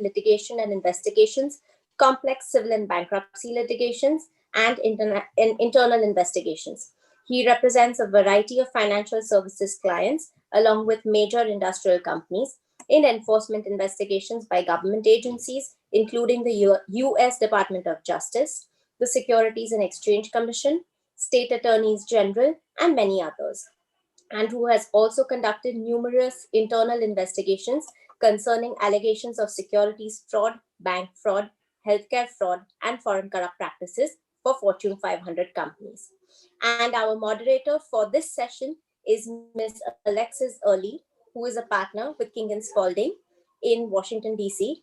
litigation and investigations, complex civil and bankruptcy litigations, and internal investigations. He represents a variety of financial services clients, along with major industrial companies, in enforcement investigations by government agencies, including the US Department of Justice, the Securities and Exchange Commission, state attorneys general, and many others, and who has also conducted numerous internal investigations concerning allegations of securities fraud, bank fraud, healthcare fraud, and foreign corrupt practices for Fortune 500 companies. And our moderator for this session is Ms. Alexis Early, who is a partner with King & Spalding in Washington, D.C.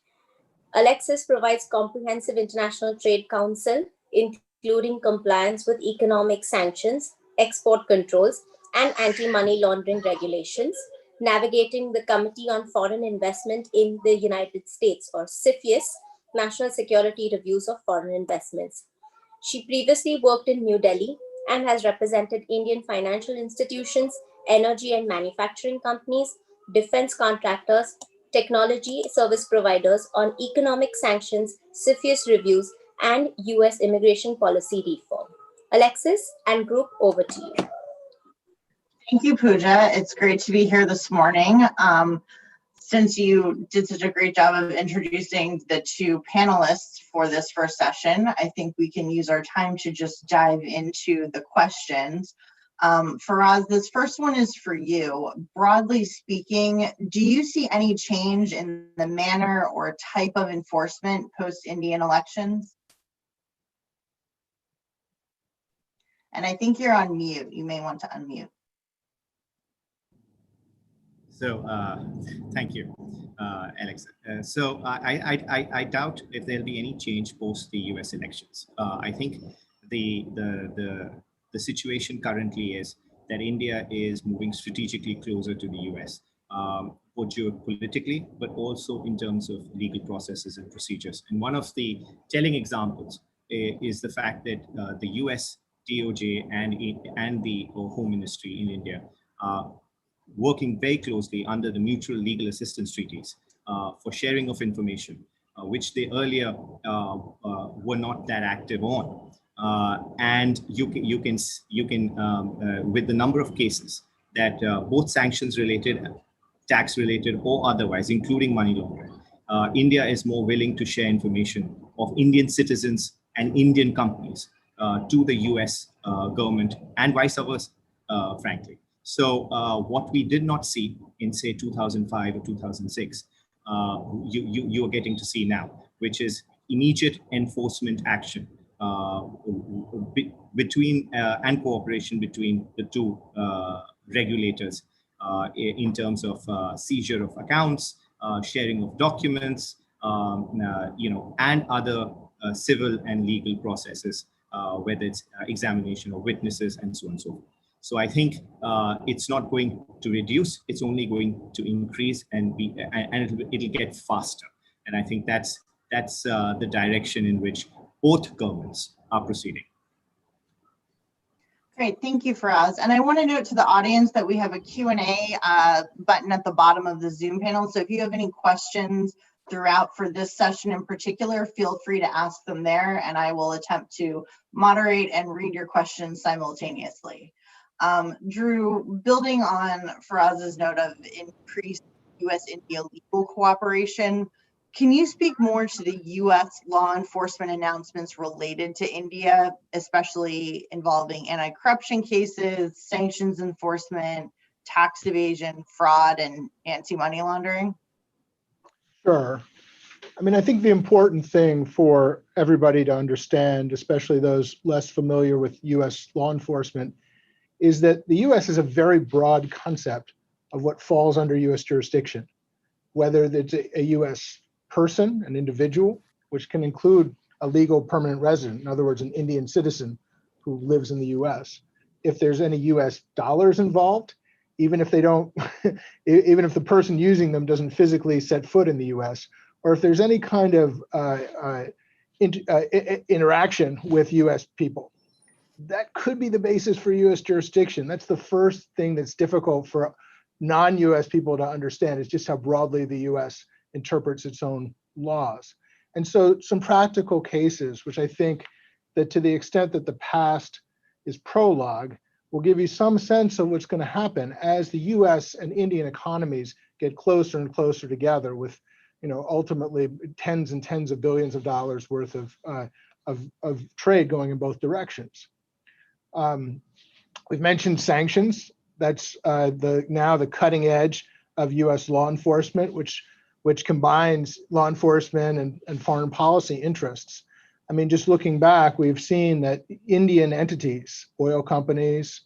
Alexis provides comprehensive international trade counsel, including compliance with economic sanctions, export controls, and anti-money laundering regulations, navigating the Committee on Foreign Investment in the United States, or CFIUS, National Security Reviews of Foreign Investments. She previously worked in New Delhi and has represented Indian financial institutions, energy and manufacturing companies, defense contractors, technology service providers on economic sanctions, CFIUS reviews, and US immigration policy reform. Alexis and group, over to you. Thank you, Pooja. It's great to be here this morning. Since you did such a great job of introducing the two panelists for this first session, I think we can use our time to just dive into the questions. Faraz, this first one is for you. Broadly speaking, do you see any change in the manner or type of enforcement post-Indian elections? And I think you're on mute. You may want to unmute. So thank you, Alex. So I doubt if there'll be any change post the U.S. elections. I think the situation currently is that India is moving strategically closer to the U.S., both geopolitically, but also in terms of legal processes and procedures. And one of the telling examples is the fact that the U.S. DOJ and the Home Ministry in India working very closely under the mutual legal assistance treaties for sharing of information, which they earlier were not that active on. And you can with the number of cases that both sanctions related, tax related, or otherwise, including money laundering, India is more willing to share information of Indian citizens and Indian companies to the US government and vice versa, frankly. So what we did not see in, say, 2005 or 2006, you are getting to see now, which is immediate enforcement action between and cooperation between the two regulators in terms of seizure of accounts, sharing of documents, and other civil and legal processes, whether it's examination of witnesses and so on and so forth. So I think it's not going to reduce; it's only going to increase and it'll get faster. And I think that's the direction in which both governments are proceeding. Great, thank you, Faraz. And I want to note to the audience that we have a Q&A button at the bottom of the Zoom panel. So if you have any questions throughout for this session in particular, feel free to ask them there, and I will attempt to moderate and read your questions simultaneously. Drew, building on Faraz's note of increased US-India legal cooperation, can you speak more to the US law enforcement announcements related to India, especially involving anti-corruption cases, sanctions enforcement, tax evasion, fraud, and anti-money laundering? Sure. I mean, I think the important thing for everybody to understand, especially those less familiar with US law enforcement, is that the US is a very broad concept of what falls under US jurisdiction, whether it's a US person, an individual, which can include a legal permanent resident, in other words, an Indian citizen who lives in the US. If there's any US dollars involved, even if they don't, even if the person using them doesn't physically set foot in the US, or if there's any kind of interaction with US people, that could be the basis for US jurisdiction. That's the first thing that's difficult for non-US people to understand, is just how broadly the US interprets its own laws. And so some practical cases, which I think that to the extent that the past is prologue, will give you some sense of what's going to happen as the US and Indian economies get closer and closer together with, ultimately tens and tens of billions of dollars worth of trade going in both directions. We've mentioned sanctions. That's now the cutting edge of US law enforcement, which combines law enforcement and foreign policy interests. I mean, just looking back, we've seen that Indian entities, oil companies,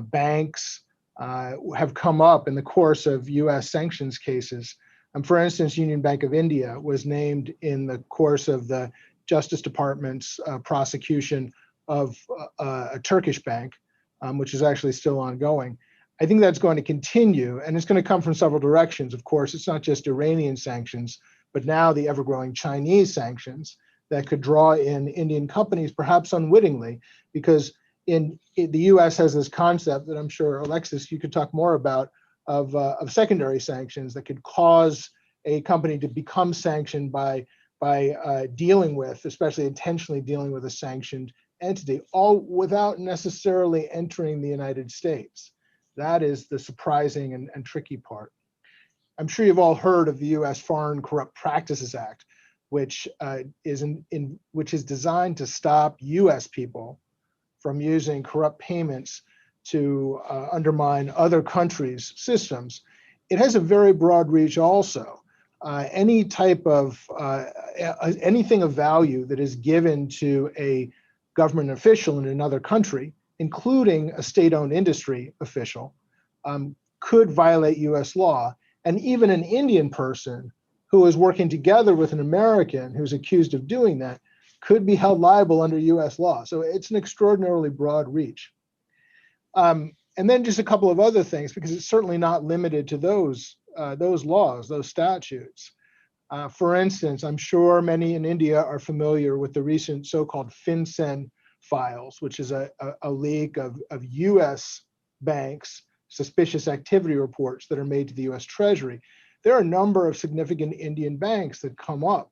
banks, have come up in the course of US sanctions cases. For instance, Union Bank of India was named in the course of the Justice Department's prosecution of a Turkish bank, which is actually still ongoing. I think that's going to continue, and it's going to come from several directions. Of course, it's not just Iranian sanctions, but now the ever-growing Chinese sanctions that could draw in Indian companies, perhaps unwittingly, because the U.S. has this concept that I'm sure, Alexis, you could talk more about, of secondary sanctions that could cause a company to become sanctioned by dealing with, especially intentionally dealing with a sanctioned entity, all without necessarily entering the United States. That is the surprising and tricky part. I'm sure you've all heard of the U.S. Foreign Corrupt Practices Act, which is designed to stop U.S. people from using corrupt payments to undermine other countries' systems. It has a very broad reach also. Any type of anything of value that is given to a government official in another country, including a state-owned industry official, could violate US law. And even an Indian person who is working together with an American who's accused of doing that could be held liable under US law. So it's an extraordinarily broad reach. And then just a couple of other things, because it's certainly not limited to those laws, those statutes. For instance, I'm sure many in India are familiar with the recent so-called FinCEN files, which is a leak of US banks' suspicious activity reports that are made to the US Treasury. There are a number of significant Indian banks that come up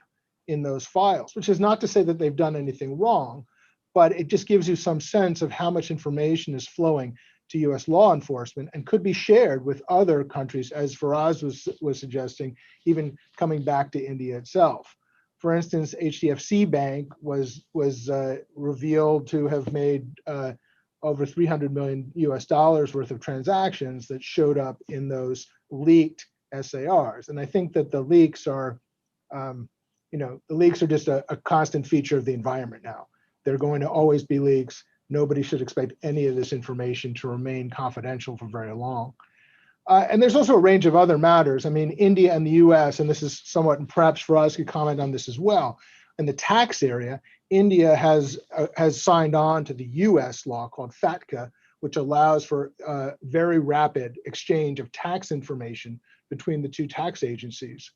in those files, which is not to say that they've done anything wrong, but it just gives you some sense of how much information is flowing to US law enforcement and could be shared with other countries, as Faraz was suggesting, even coming back to India itself. For instance, HDFC Bank was revealed to have made over $300 million US worth of transactions that showed up in those leaked SARs. And I think that the leaks are, just a constant feature of the environment now. They're going to always be leaks. Nobody should expect any of this information to remain confidential for very long. And there's also a range of other matters. I mean, India and the US, and this is somewhat, and perhaps Faraz could comment on this as well. In the tax area, India has signed on to the US law called FATCA, which allows for very rapid exchange of tax information between the two tax agencies.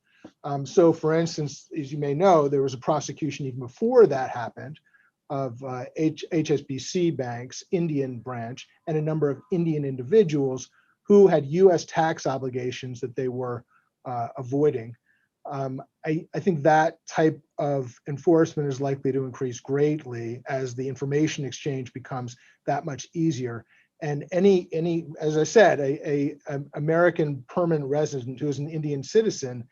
So for instance, as you may know, there was a prosecution even before that happened of HSBC Bank's Indian branch and a number of Indian individuals who had US tax obligations that they were avoiding. I think that type of enforcement is likely to increase greatly as the information exchange becomes that much easier. And any as I said, a American permanent resident who is an Indian citizen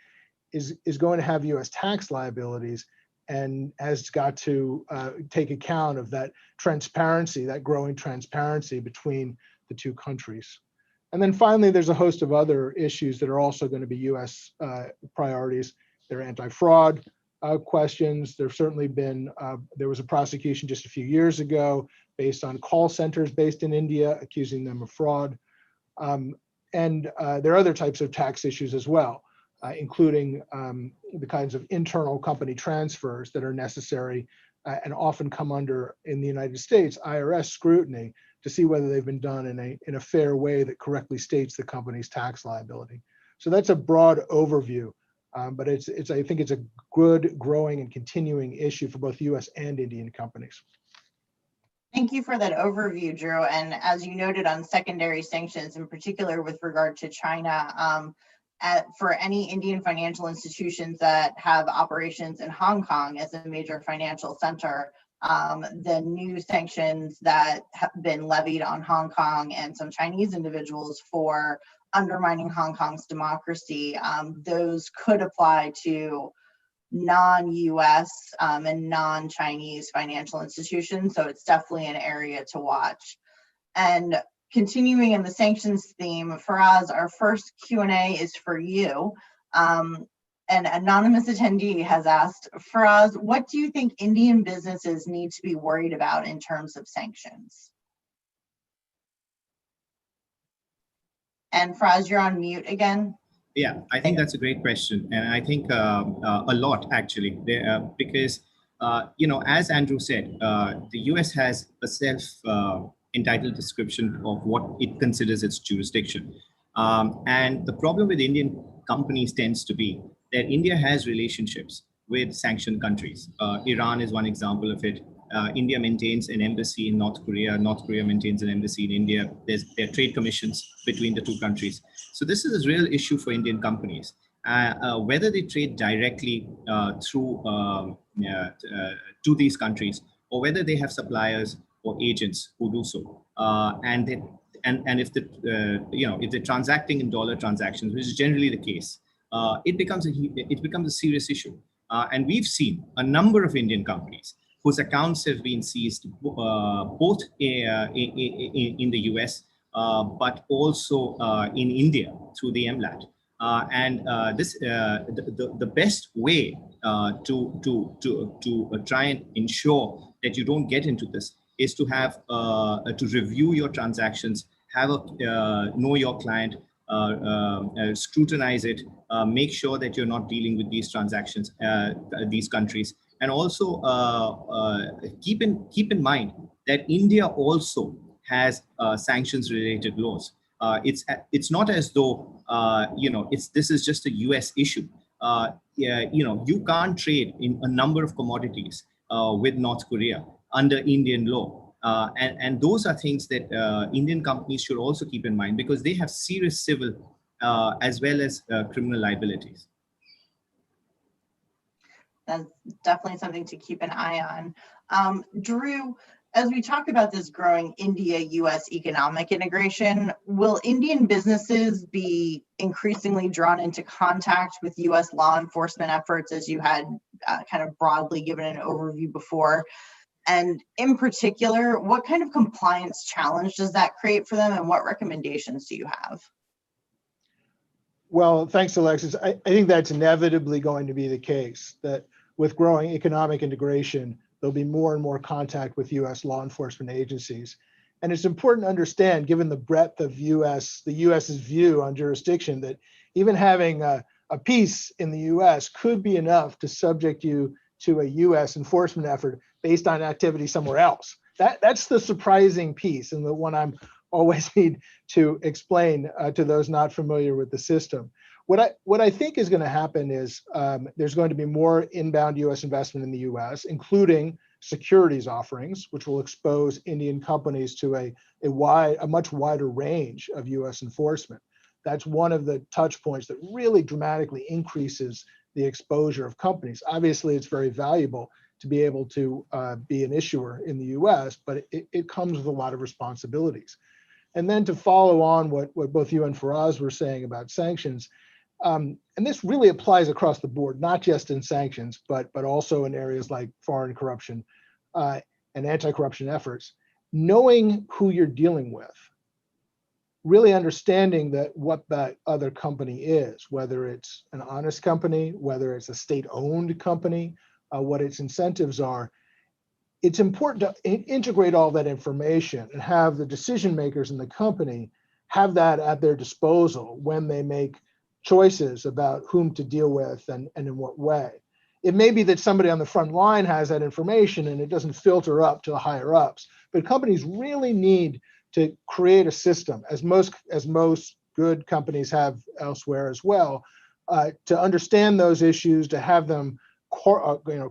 is going to have US tax liabilities and has got to take account of that transparency, that growing transparency between the two countries. And then finally, there's a host of other issues that are also going to be US priorities. There are anti-fraud questions. There's certainly been, there was a prosecution just a few years ago based on call centers based in India, accusing them of fraud. And there are other types of tax issues as well, including the kinds of internal company transfers that are necessary and often come under, in the United States, IRS scrutiny to see whether they've been done in a fair way that correctly states the company's tax liability. So that's a broad overview, but I think it's a good, growing, and continuing issue for both US and Indian companies. Thank you for that overview, Drew. And as you noted on secondary sanctions, in particular with regard to China, for any Indian financial institutions that have operations in Hong Kong as a major financial center, the new sanctions that have been levied on Hong Kong and some Chinese individuals for undermining Hong Kong's democracy, those could apply to non-US and non-Chinese financial institutions. So it's definitely an area to watch. And continuing in the sanctions theme, Faraz, our first Q&A is for you. An anonymous attendee has asked, Faraz, what do you think Indian businesses need to be worried about in terms of sanctions? And Faraz, you're on mute again. Yeah, I think that's a great question. And I think a lot actually, because, as Andrew said, the US has a entitled description of what it considers its jurisdiction. And the problem with Indian companies tends to be that India has relationships with sanctioned countries. Iran is one example of it. India maintains an embassy in North Korea. North Korea maintains an embassy in India. There are trade commissions between the two countries. So this is a real issue for Indian companies. Whether they trade directly through to these countries, or whether they have suppliers or agents who do so, and if they're transacting in dollar transactions, which is generally the case, it becomes a serious issue. And we've seen a number of Indian companies whose accounts have been seized both in the US, but also in India through the MLAT. The best way to try and ensure that you don't get into this is to have to review your transactions, have a know your client, scrutinize it, make sure that you're not dealing with these transactions, these countries, and also keep in mind that India also has sanctions-related laws. It's not as though this is just a US issue. You can't trade in a number of commodities with North Korea under Indian law. And those are things that Indian companies should also keep in mind, because they have serious civil as well as criminal liabilities. That's definitely something to keep an eye on. Drew, as we talk about this growing India-US economic integration, will Indian businesses be increasingly drawn into contact with US law enforcement efforts, as you had kind of broadly given an overview before? And in particular, what kind of compliance challenge does that create for them, and what recommendations do you have? Well, thanks, Alexis. I think that's inevitably going to be the case, that with growing economic integration, there'll be more and more contact with US law enforcement agencies. And it's important to understand, given the breadth of the US's view on jurisdiction, that even having a piece in the US could be enough to subject you to a US enforcement effort based on activity somewhere else. That's the surprising piece, and the one I'm always need to explain to those not familiar with the system. What I think is going to happen is there's going to be more inbound US investment in the US, including securities offerings, which will expose Indian companies to a much wider range of US enforcement. That's one of the touch points that really dramatically increases the exposure of companies. Obviously, it's very valuable to be able to be an issuer in the US, but it comes with a lot of responsibilities. And then to follow on what both you and Faraz were saying about sanctions, and this really applies across the board, not just in sanctions, but also in areas like foreign corruption and anti-corruption efforts, knowing who you're dealing with, really understanding that what that other company is, whether it's an honest company, whether it's a state-owned company, what its incentives are. It's important to integrate all that information and have the decision makers in the company have that at their disposal when they make choices about whom to deal with and in what way. It may be that somebody on the front line has that information and it doesn't filter up to the higher ups, but companies really need to create a system, as most good companies have elsewhere as well, to understand those issues, to have them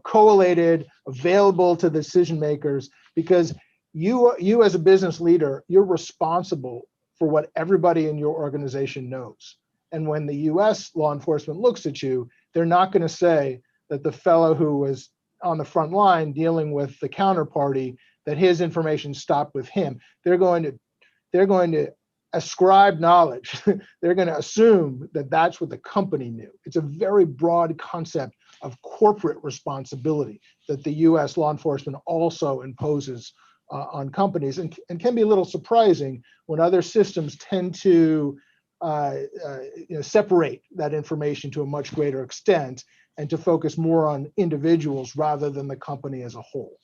collated, available to decision makers, because you as a business leader, you're responsible for what everybody in your organization knows. And when the US law enforcement looks at you, they're not going to say that the fellow who was on the front line dealing with the counterparty, that his information stopped with him. They're going to ascribe knowledge. They're going to assume that that's what the company knew. It's a very broad concept of corporate responsibility that the US law enforcement also imposes on companies, and can be a little surprising when other systems tend to separate that information to a much greater extent and to focus more on individuals rather than the company as a whole.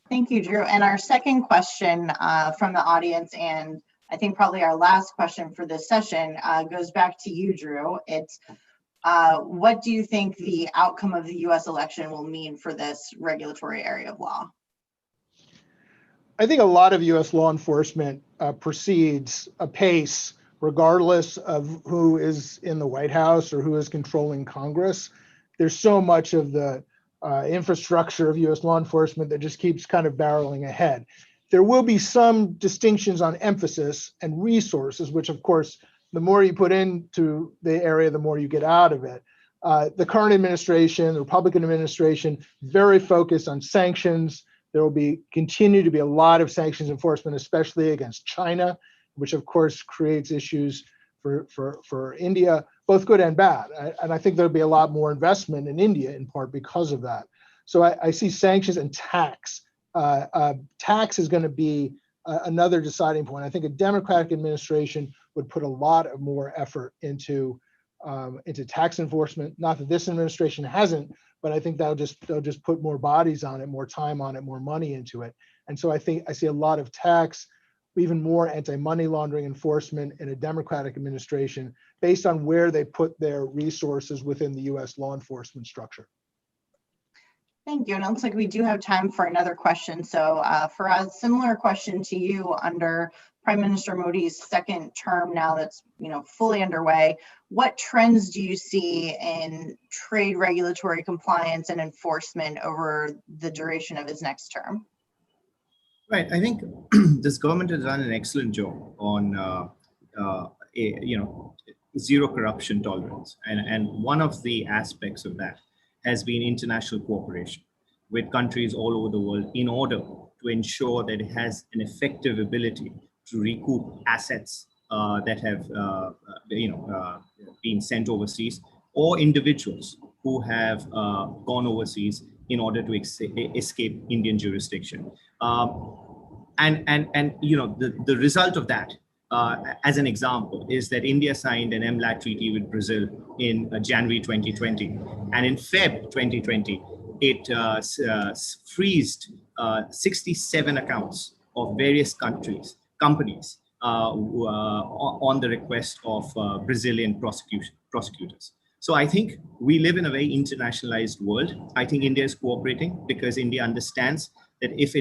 Thank you, Drew. And our second question from the audience, and I think probably our last question for this session, goes back to you, Drew. It's what do you think the outcome of the US election will mean for this regulatory area of law? I think a lot of US law enforcement proceeds apace regardless of who is in the White House or who is controlling Congress. There's so much of the infrastructure of US law enforcement that just keeps kind of barreling ahead. There will be some distinctions on emphasis and resources, which of course, the more you put into the area, the more you get out of it. The current administration, the Republican administration, very focused on sanctions. There will continue to be a lot of sanctions enforcement, especially against China, which of course creates issues for India, both good and bad. And I think there'll be a lot more investment in India in part because of that. So I see sanctions and tax. Tax is going to be another deciding point. I think a Democratic administration would put a lot of more effort into tax enforcement. Not that this administration hasn't, but I think they'll just put more bodies on it, more time on it, more money into it. And so I think I see a lot of tax, even more anti-money laundering enforcement in a Democratic administration based on where they put their resources within the US law enforcement structure. Thank you. And it looks like we do have time for another question. So for a similar question to you, under Prime Minister Modi's second term now that's fully underway, what trends do you see in trade regulatory compliance and enforcement over the duration of his next term? Right. I think this government has done an excellent job on zero corruption tolerance, and one of the aspects of that has been international cooperation with countries all over the world in order to ensure that it has an effective ability to recoup assets that have been sent overseas, or individuals who have gone overseas in order to escape Indian jurisdiction. The result of that, as an example, is that India signed an MLAT treaty with Brazil in January 2020. And in Feb 2020, it freezed 67 accounts of various companies on the request of Brazilian prosecutors. So I think we live in a very internationalized world. I think India is cooperating because India understands that if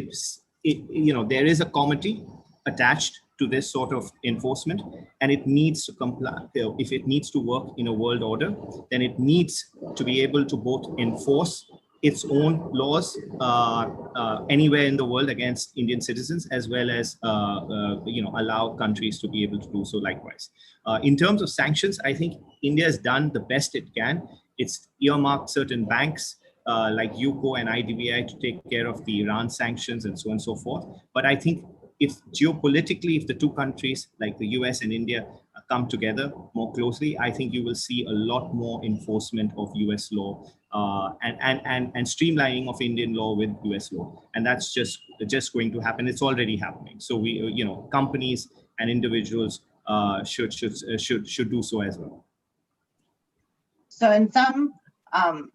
there is a committee attached to this sort of enforcement, and it needs to comply. If it needs to work in a world order, then it needs to be able to both enforce its own laws anywhere in the world against Indian citizens, as well as allow countries to be able to do so likewise. In terms of sanctions, I think India has done the best it can. It's earmarked certain banks like UCO and IDBI to take care of the Iran sanctions and so on and so forth. But I think if geopolitically, if the two countries like the US and India come together more closely, I think you will see a lot more enforcement of US law and streamlining of Indian law with US law. And that's just going to happen. It's already happening. So companies and individuals should do so as well. So in sum,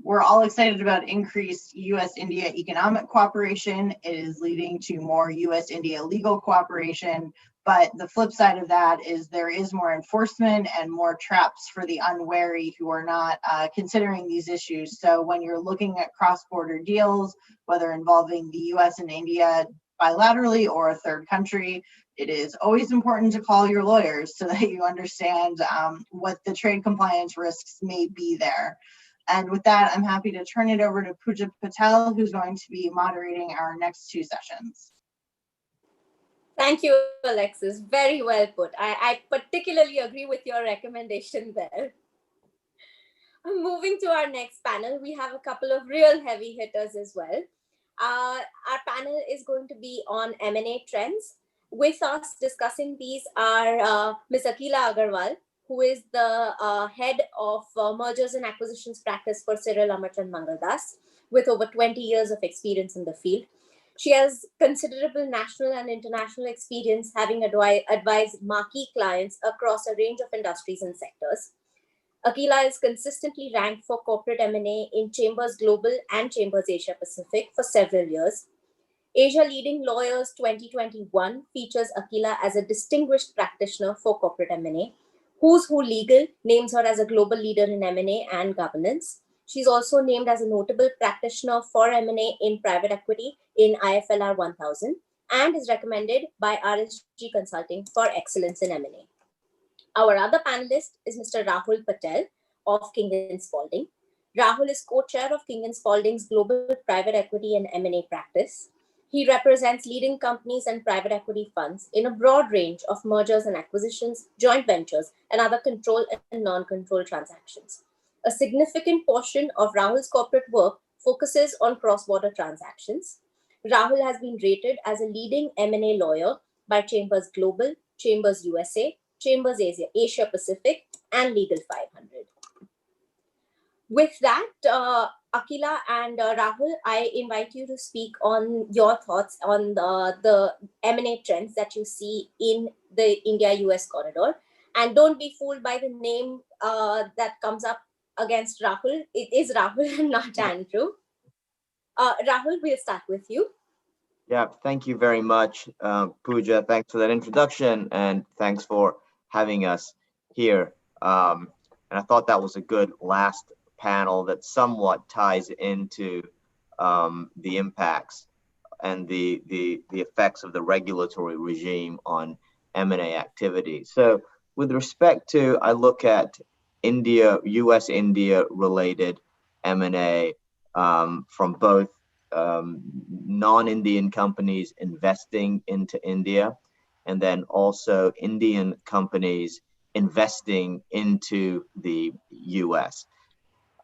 we're all excited about increased US-India economic cooperation. It is leading to more US-India legal cooperation. But the flip side of that is there is more enforcement and more traps for the unwary who are not considering these issues. So when you're looking at cross-border deals, whether involving the US and India bilaterally or a third country, it is always important to call your lawyers so that you understand what the trade compliance risks may be there. And with that, I'm happy to turn it over to Pooja Patel, who's going to be moderating our next two sessions. Thank you, Alexis. Very well put. I particularly agree with your recommendation there. Moving to our next panel, we have a couple of real heavy hitters as well. Our panel is going to be on M&A trends. With us discussing these are Ms. Akila Agarwal, who is the head of mergers and acquisitions practice for Cyril Amarchand Mangaldas, with over 20 years of experience in the field. She has considerable national and international experience, having advised marquee clients across a range of industries and sectors. Akila is consistently ranked for corporate M&A in Chambers Global and Chambers Asia Pacific for several years. Asia Leading Lawyers 2021 features Akila as a distinguished practitioner for corporate M&A. Who's Who Legal names her as a global leader in M&A and governance. She's also named as a notable practitioner for M&A in private equity in IFLR 1000 and is recommended by RSG Consulting for excellence in M&A. Our other panelist is Mr. Rahul Patel of King & Spalding. Rahul is co-chair of King & Spalding's Global Private Equity and M&A practice. He represents leading companies and private equity funds in a broad range of mergers and acquisitions, joint ventures, and other control and non-control transactions. A significant portion of Rahul's corporate work focuses on cross-border transactions. Rahul has been rated as a leading M&A lawyer by Chambers Global, Chambers USA, Chambers Asia Pacific, and Legal 500. With that, Akila and Rahul, I invite you to speak on your thoughts on the M&A trends that you see in the India-US corridor. And don't be fooled by the name that comes up against Rahul. It is Rahul and not Andrew. Rahul, we'll start with you. Yeah, thank you very much, Pooja. Thanks for that introduction, and thanks for having us here. And I thought that was a good last panel that somewhat ties into the impacts and the effects of the regulatory regime on M&A activity. So with respect to, I look at India, US-India related M&A from both non-Indian companies investing into India, and then also Indian companies investing into the US.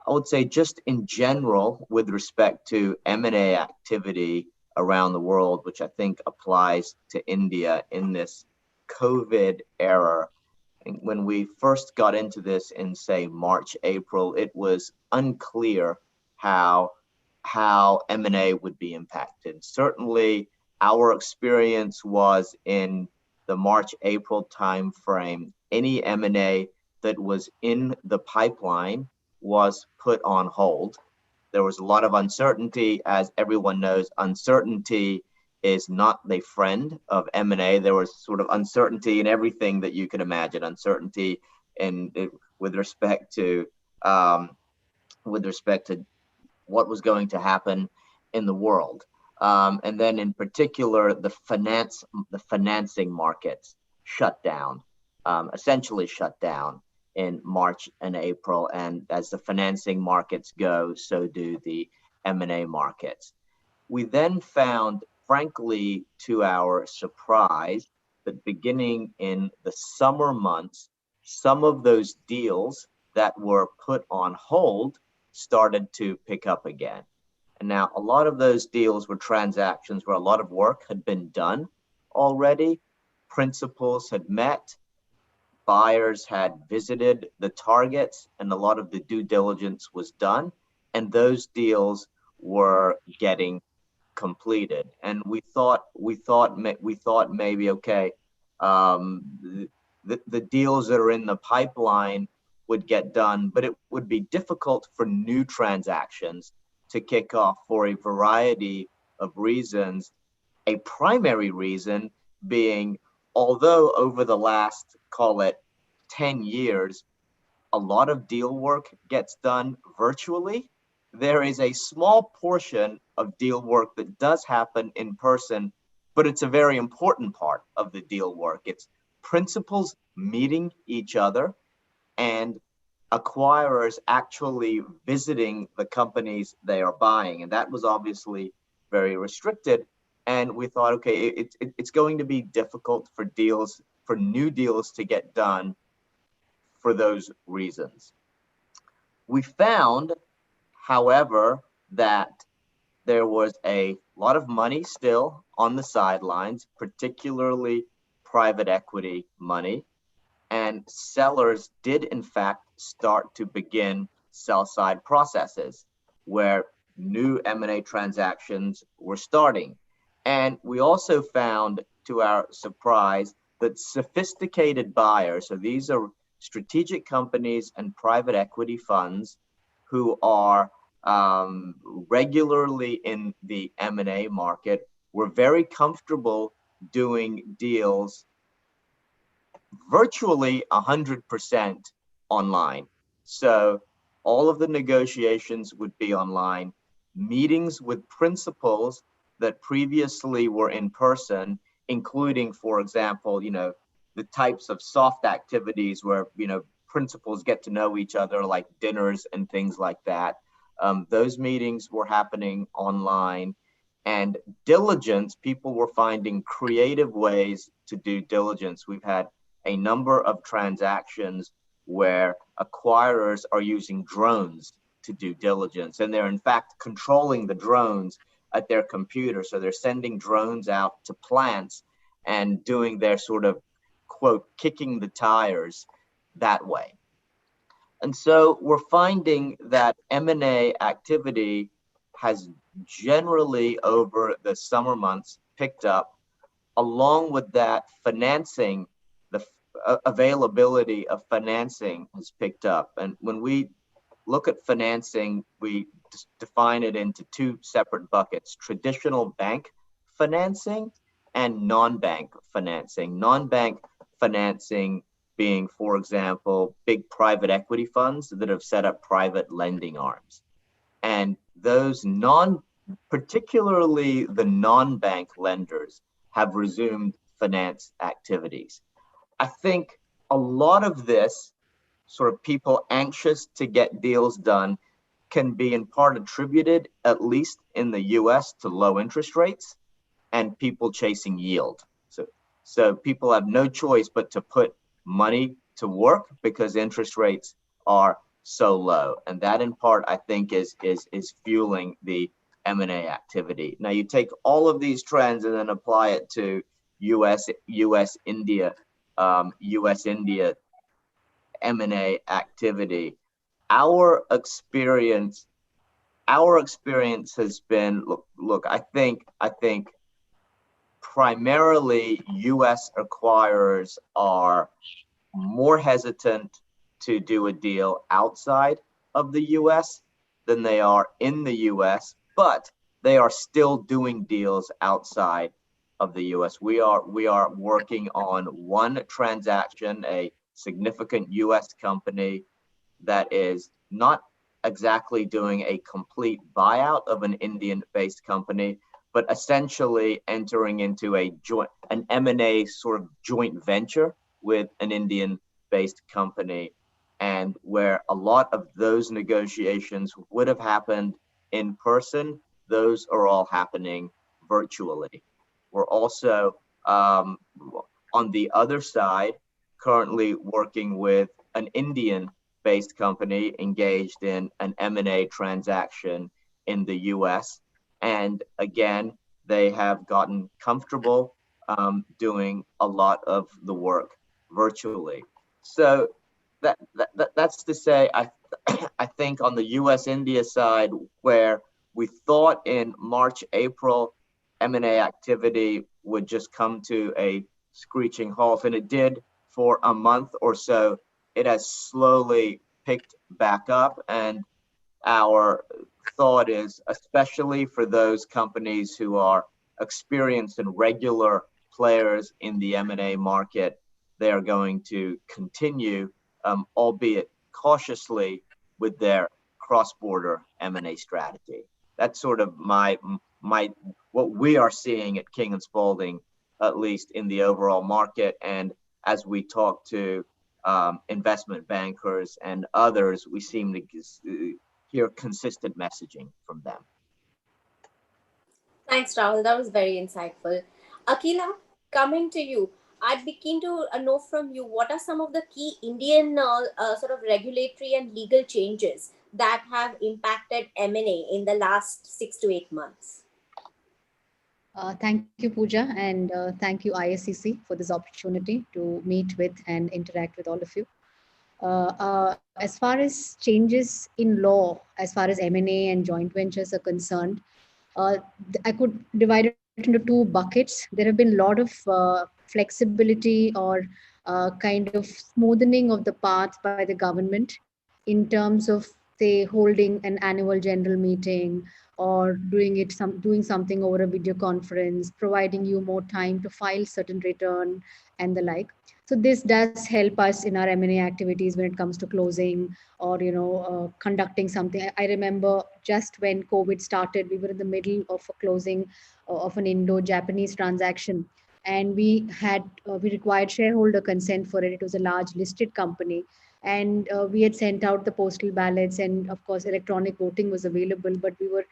I would say just in general, with respect to M&A activity around the world, which I think applies to India in this COVID era. When we first got into this in, say, March, April, it was unclear how M&A would be impacted. Certainly, our experience was in the March-April timeframe, any M&A that was in the pipeline was put on hold. There was a lot of uncertainty. As everyone knows, uncertainty is not the friend of M&A. There was sort of uncertainty in everything that you could imagine. Uncertainty with respect to what was going to happen in the world. And then in particular, the financing markets shut down, essentially shut down in March and April. And as the financing markets go, so do the M&A markets. We then found, frankly, to our surprise, that beginning in the summer months, some of those deals that were put on hold started to pick up again. And now a lot of those deals were transactions where a lot of work had been done already. Principals had met, buyers had visited the targets, and a lot of the due diligence was done. And those deals were getting completed. And we thought maybe, okay, the deals that are in the pipeline would get done, but it would be difficult for new transactions to kick off for a variety of reasons. A primary reason being, although over the last, call it 10 years, a lot of deal work gets done virtually, there is a small portion of deal work that does happen in person, but it's a very important part of the deal work. It's principals meeting each other and acquirers actually visiting the companies they are buying. And that was obviously very restricted And we thought, okay, it's going to be difficult for new deals to get done for those reasons. We found, however, that there was a lot of money still on the sidelines, particularly private equity money, and sellers did in fact start to begin sell-side processes where new M&A transactions were starting. And we also found, to our surprise, that sophisticated buyers, so these are strategic companies and private equity funds who are regularly in the M&A market, were very comfortable doing deals virtually 100% online. So all of the negotiations would be online. Meetings with principals that previously were in person, including, for example, the types of soft activities where, principals get to know each other, like dinners and things like that. Those meetings were happening online. And diligence, people were finding creative ways to do diligence. We've had a number of transactions where acquirers are using drones to do diligence, and they're in fact controlling the drones at their computer. So they're sending drones out to plants and doing their sort of, quote, kicking the tires that way. And so we're finding that M&A activity has generally over the summer months picked up. Along with that, financing, the availability of financing has picked up. And when we look at financing, we define it into two separate buckets: traditional bank financing and non-bank financing. Non-bank financing being, for example, big private equity funds that have set up private lending arms. And those particularly the non-bank lenders, have resumed finance activities. I think a lot of this, sort of people anxious to get deals done, can be in part attributed, at least in the US, to low interest rates and people chasing yield. So people have no choice but to put money to work because interest rates are so low. And that in part, I think, is fueling the M&A activity. Now you take all of these trends and then apply it to US-India M&A activity. Our experience has been, look, I think primarily US acquirers are more hesitant to do a deal outside of the US than they are in the US, but they are still doing deals outside of the US. We are working on one transaction, a significant US company that is not exactly doing a complete buyout of an Indian-based company, but essentially entering into an M&A sort of joint venture with an Indian-based company, and where a lot of those negotiations would have happened in person, those are all happening virtually. We're also, on the other side, currently working with an Indian-based company engaged in an M&A transaction in the US. And again, they have gotten comfortable doing a lot of the work virtually. So that's to say, I think on the US-India side, where we thought in March, April, M&A activity would just come to a screeching halt, and it did for a month or so, it has slowly picked back up. And our thought is, especially for those companies who are experienced and regular players in the M&A market, they are going to continue, albeit cautiously, with their cross-border M&A strategy. That's sort of what we are seeing at King & Spalding, at least in the overall market. And as we talk to investment bankers and others, we seem to hear consistent messaging from them. Thanks, Rahul. That was very insightful. Akila, coming to you, I'd be keen to know from you what are some of the key Indian sort of regulatory and legal changes that have impacted M&A in the last 6 to 8 months? Thank you, Pooja, and thank you, ISCC, for this opportunity to meet with and interact with all of you. As far as changes in law, as far as M&A and joint ventures are concerned, uh, I could divide it into two buckets. There have been a lot of flexibility or kind of smoothening of the path by the government in terms of, say, holding an annual general meeting or doing something over a video conference, providing you more time to file certain return and the like. So this does help us in our M&A activities when it comes to closing or conducting something. I remember just when COVID started, we were in the middle of a closing of an Indo-Japanese transaction, and we required shareholder consent for it. It was a large listed company, and we had sent out the postal ballots, and of course electronic voting was available, but we were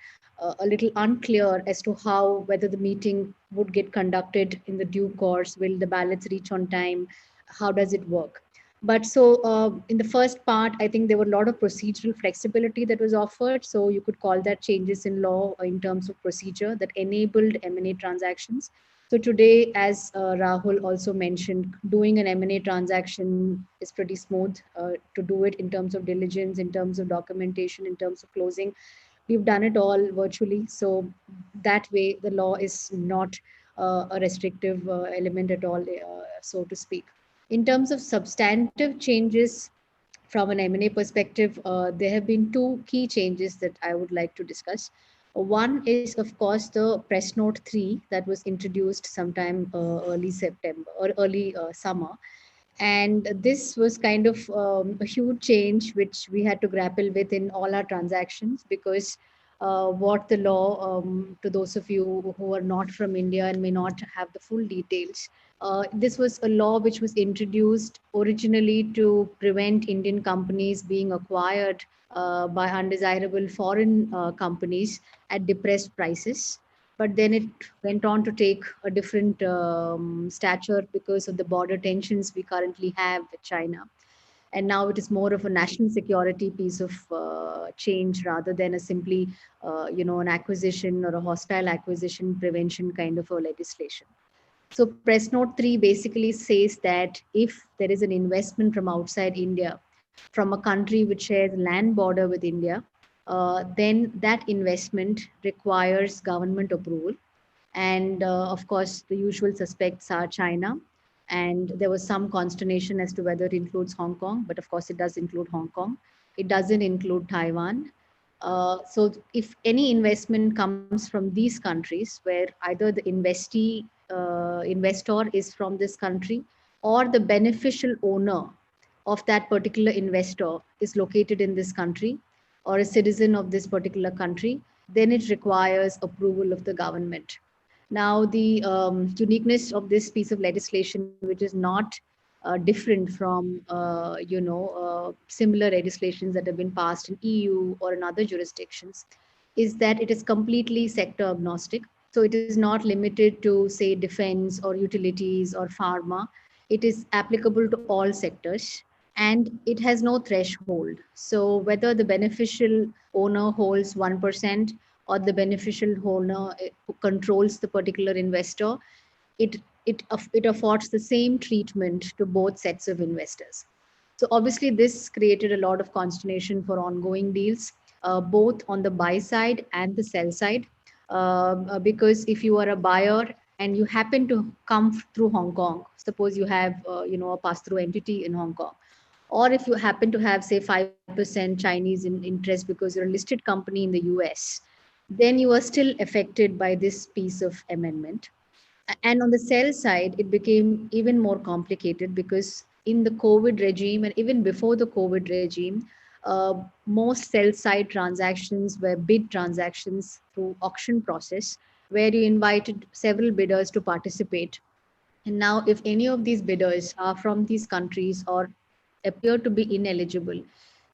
a little unclear as to how whether the meeting would get conducted in the due course, will the ballots reach on time, how does it work. But so in the first part, I think there were a lot of procedural flexibility that was offered. So you could call that changes in law in terms of procedure that enabled M&A transactions. So today, as Rahul also mentioned, doing an M&A transaction is pretty smooth to do it in terms of diligence, in terms of documentation, in terms of closing. We've done it all virtually. So that way, the law is not a restrictive element at all, so to speak. In terms of substantive changes from an M&A perspective, there have been two key changes that I would like to discuss. One is, of course, the Press Note 3 that was introduced sometime early September or early summer. And this was kind of a huge change which we had to grapple with in all our transactions because what the law, to those of you who are not from India and may not have the full details, this was a law which was introduced originally to prevent Indian companies being acquired by undesirable foreign companies at depressed prices. But then it went on to take a different stature because of the border tensions we currently have with China. And now it is more of a national security piece of change rather than a simply, an acquisition or a hostile acquisition prevention kind of a legislation. So Press Note 3 basically says that if there is an investment from outside India, from a country which shares land border with India, then that investment requires government approval. And of course, the usual suspects are China. And there was some consternation as to whether it includes Hong Kong, but of course, it does include Hong Kong. It doesn't include Taiwan. So if any investment comes from these countries where either the investor is from this country or the beneficial owner of that particular investor is located in this country or a citizen of this particular country, then it requires approval of the government. Now, the uniqueness of this piece of legislation, which is not different from similar legislations that have been passed in EU or in other jurisdictions, is that it is completely sector agnostic. So it is not limited to, say, defense or utilities or pharma. It is applicable to all sectors and it has no threshold. So whether the beneficial owner holds 1% or the beneficial owner who controls the particular investor, it, it affords the same treatment to both sets of investors. So obviously this created a lot of consternation for ongoing deals, both on the buy side and the sell side. Because if you are a buyer and you happen to come through Hong Kong, suppose you have a pass-through entity in Hong Kong, or if you happen to have, say, 5% Chinese in interest because you're a listed company in the US, then you are still affected by this piece of amendment. And on the sell side, it became even more complicated because in the COVID regime and even before the COVID regime, most sell side transactions were bid transactions through auction process, where you invited several bidders to participate. And now, if any of these bidders are from these countries or appear to be ineligible,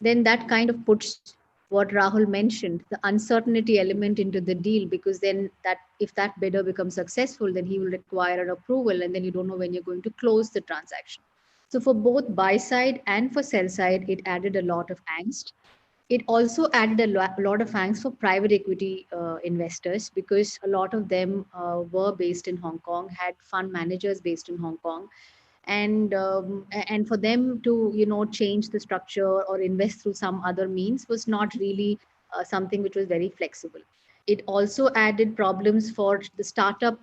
then that kind of puts what Rahul mentioned, the uncertainty element into the deal, because then that if that bidder becomes successful, then he will require an approval, and then you don't know when you're going to close the transaction. So for both buy side and for sell side, it added a lot of angst. It also added a lot of angst for private equity investors, because a lot of them were based in Hong Kong, had fund managers based in Hong Kong, and for them to change the structure or invest through some other means was not really something which was very flexible. It also added problems for the startup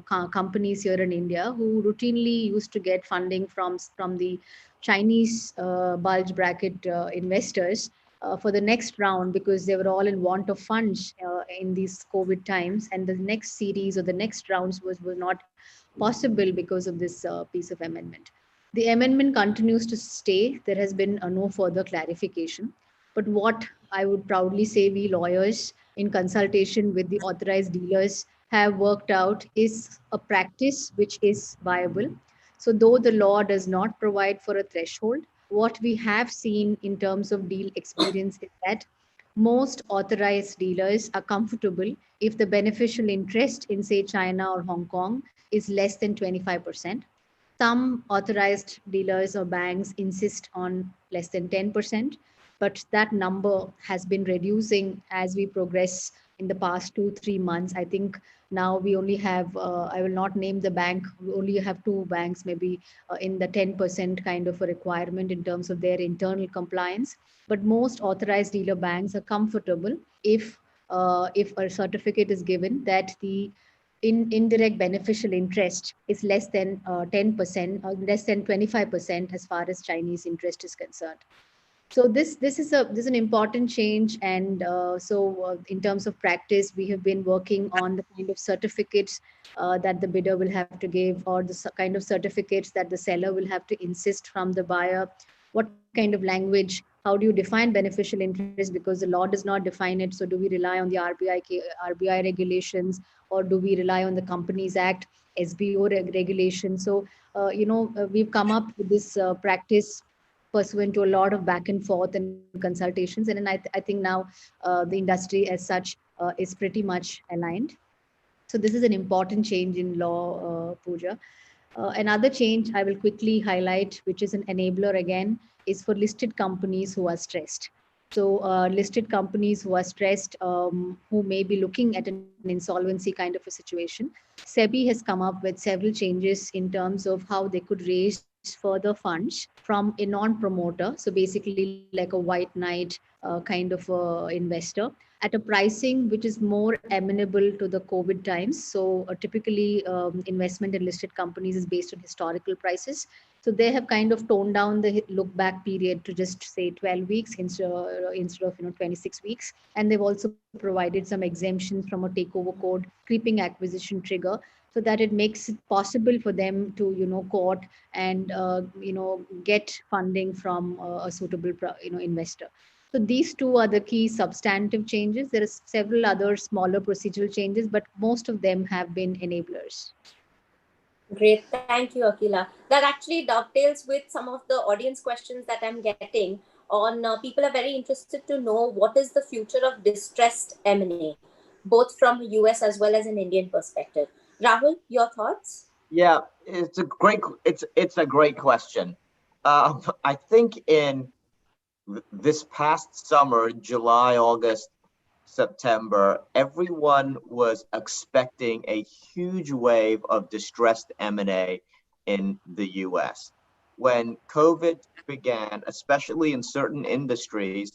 companies here in India, who routinely used to get funding from the Chinese bulge bracket investors for the next round, because they were all in want of funds in these COVID times, and the next series or the next rounds was not possible because of this piece of amendment. The amendment continues to stay. There has been no further clarification. But what I would proudly say, we lawyers, in consultation with the authorized dealers, have worked out is a practice which is viable. So, though the law does not provide for a threshold, what we have seen in terms of deal experience is that most authorized dealers are comfortable if the beneficial interest in, say, China or Hong Kong is less than 25%. Some authorized dealers or banks insist on less than 10%, but that number has been reducing as we progress in the past 2-3 months. I think now we only have, I will not name the bank, we only have two banks, maybe in the 10% kind of a requirement in terms of their internal compliance. But most authorized dealer banks are comfortable if a certificate is given that the indirect beneficial interest is less than 10% or less than 25% as far as Chinese interest is concerned. So this is an important change, and in terms of practice, we have been working on the kind of certificates that the bidder will have to give, or the kind of certificates that the seller will have to insist from the buyer. What kind of language? How do you define beneficial interest? Because the law does not define it. So do we rely on the RBI regulations, or do we rely on the Companies Act, SBO regulation? So we've come up with this practice pursuant to a lot of back and forth and consultations. And then I think now the industry as such is pretty much aligned. So this is an important change in law, Pooja. Another change I will quickly highlight, which is an enabler again, is for listed companies who are stressed. So listed companies who are stressed, who may be looking at an insolvency kind of a situation, SEBI has come up with several changes in terms of how they could raise further funds from a non-promoter. So basically like a white knight kind of investor, at a pricing which is more amenable to the COVID times. So typically investment in listed companies is based on historical prices. So they have kind of toned down the look back period to just say 12 weeks instead of 26 weeks. And they've also provided some exemptions from a takeover code, creeping acquisition trigger, so that it makes it possible for them to court and get funding from a suitable investor. So these two are the key substantive changes. There are several other smaller procedural changes, but most of them have been enablers. Great. Thank you, Akila. That actually dovetails with some of the audience questions that I'm getting on. People are very interested to know what is the future of distressed M&A, both from US as well as an Indian perspective. Rahul, your thoughts? Yeah, it's a great question. I think in this past summer, July, August, September, everyone was expecting a huge wave of distressed M&A in the US. When COVID began, especially in certain industries,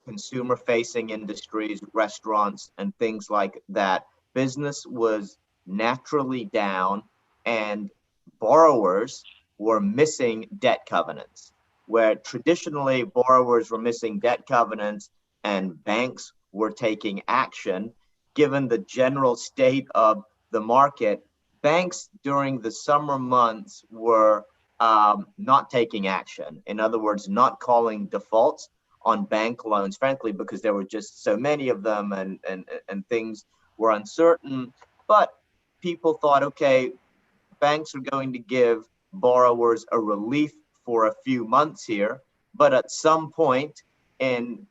consumer-facing industries, restaurants, and things like that, business was naturally down, and borrowers were missing debt covenants. Where traditionally borrowers were missing debt covenants and banks were taking action, given the general state of the market, banks during the summer months were not taking action. In other words, not calling defaults on bank loans, frankly, because there were just so many of them and things were uncertain. But people thought, okay, banks are going to give borrowers a relief for a few months here, but at some point in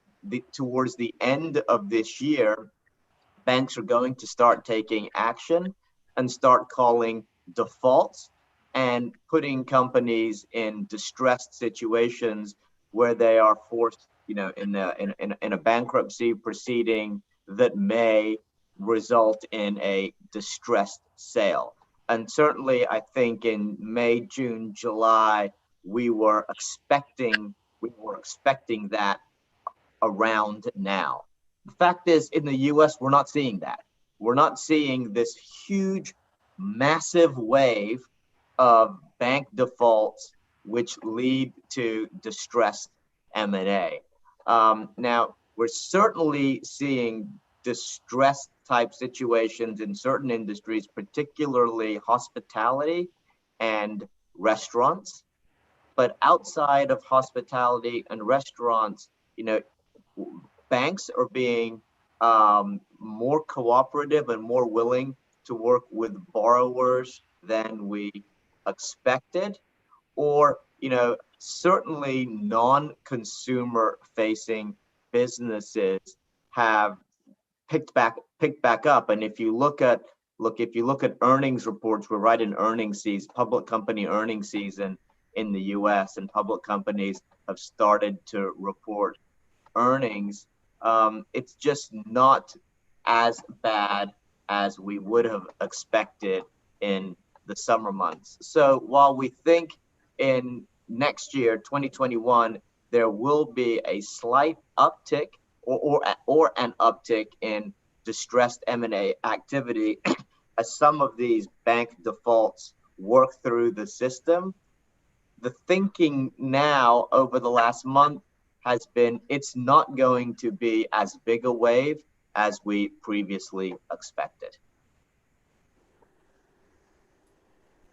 towards the end of this year, banks are going to start taking action and start calling defaults and putting companies in distressed situations where they are forced, in a bankruptcy proceeding that may result in a distressed sale. And certainly, I think in May, June, July, we were expecting that around now. The fact is, in the US, we're not seeing that. We're not seeing this huge, massive wave of bank defaults, which lead to distressed M&A. Now, we're certainly seeing distressed type situations in certain industries, particularly hospitality and restaurants. But outside of hospitality and restaurants, banks are being more cooperative and more willing to work with borrowers than we expected, or certainly non-consumer facing businesses have picked back up. And if you look at earnings reports, we're right in earnings season, public company earnings season in the US, and public companies have started to report earnings. It's just not as bad as we would have expected in the summer months. So while we think in next year, 2021, there will be a slight uptick or an uptick in distressed M&A activity as some of these bank defaults work through the system, the thinking now over the last month has been it's not going to be as big a wave as we previously expected.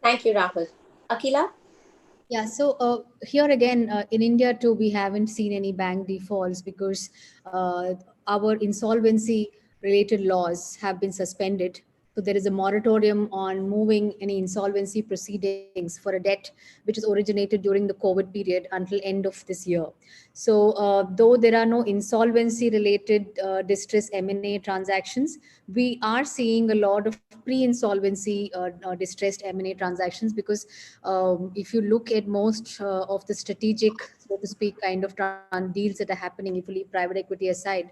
Thank you, Rahul. Akila? Yeah, so here again, in India too, we haven't seen any bank defaults because our insolvency related laws have been suspended. So there is a moratorium on moving any insolvency proceedings for a debt which is originated during the COVID period until end of this year. So though there are no insolvency related distress M&A transactions, we are seeing a lot of pre-insolvency distressed M&A transactions because if you look at most of the strategic, so to speak, kind of deals that are happening, if you leave private equity aside,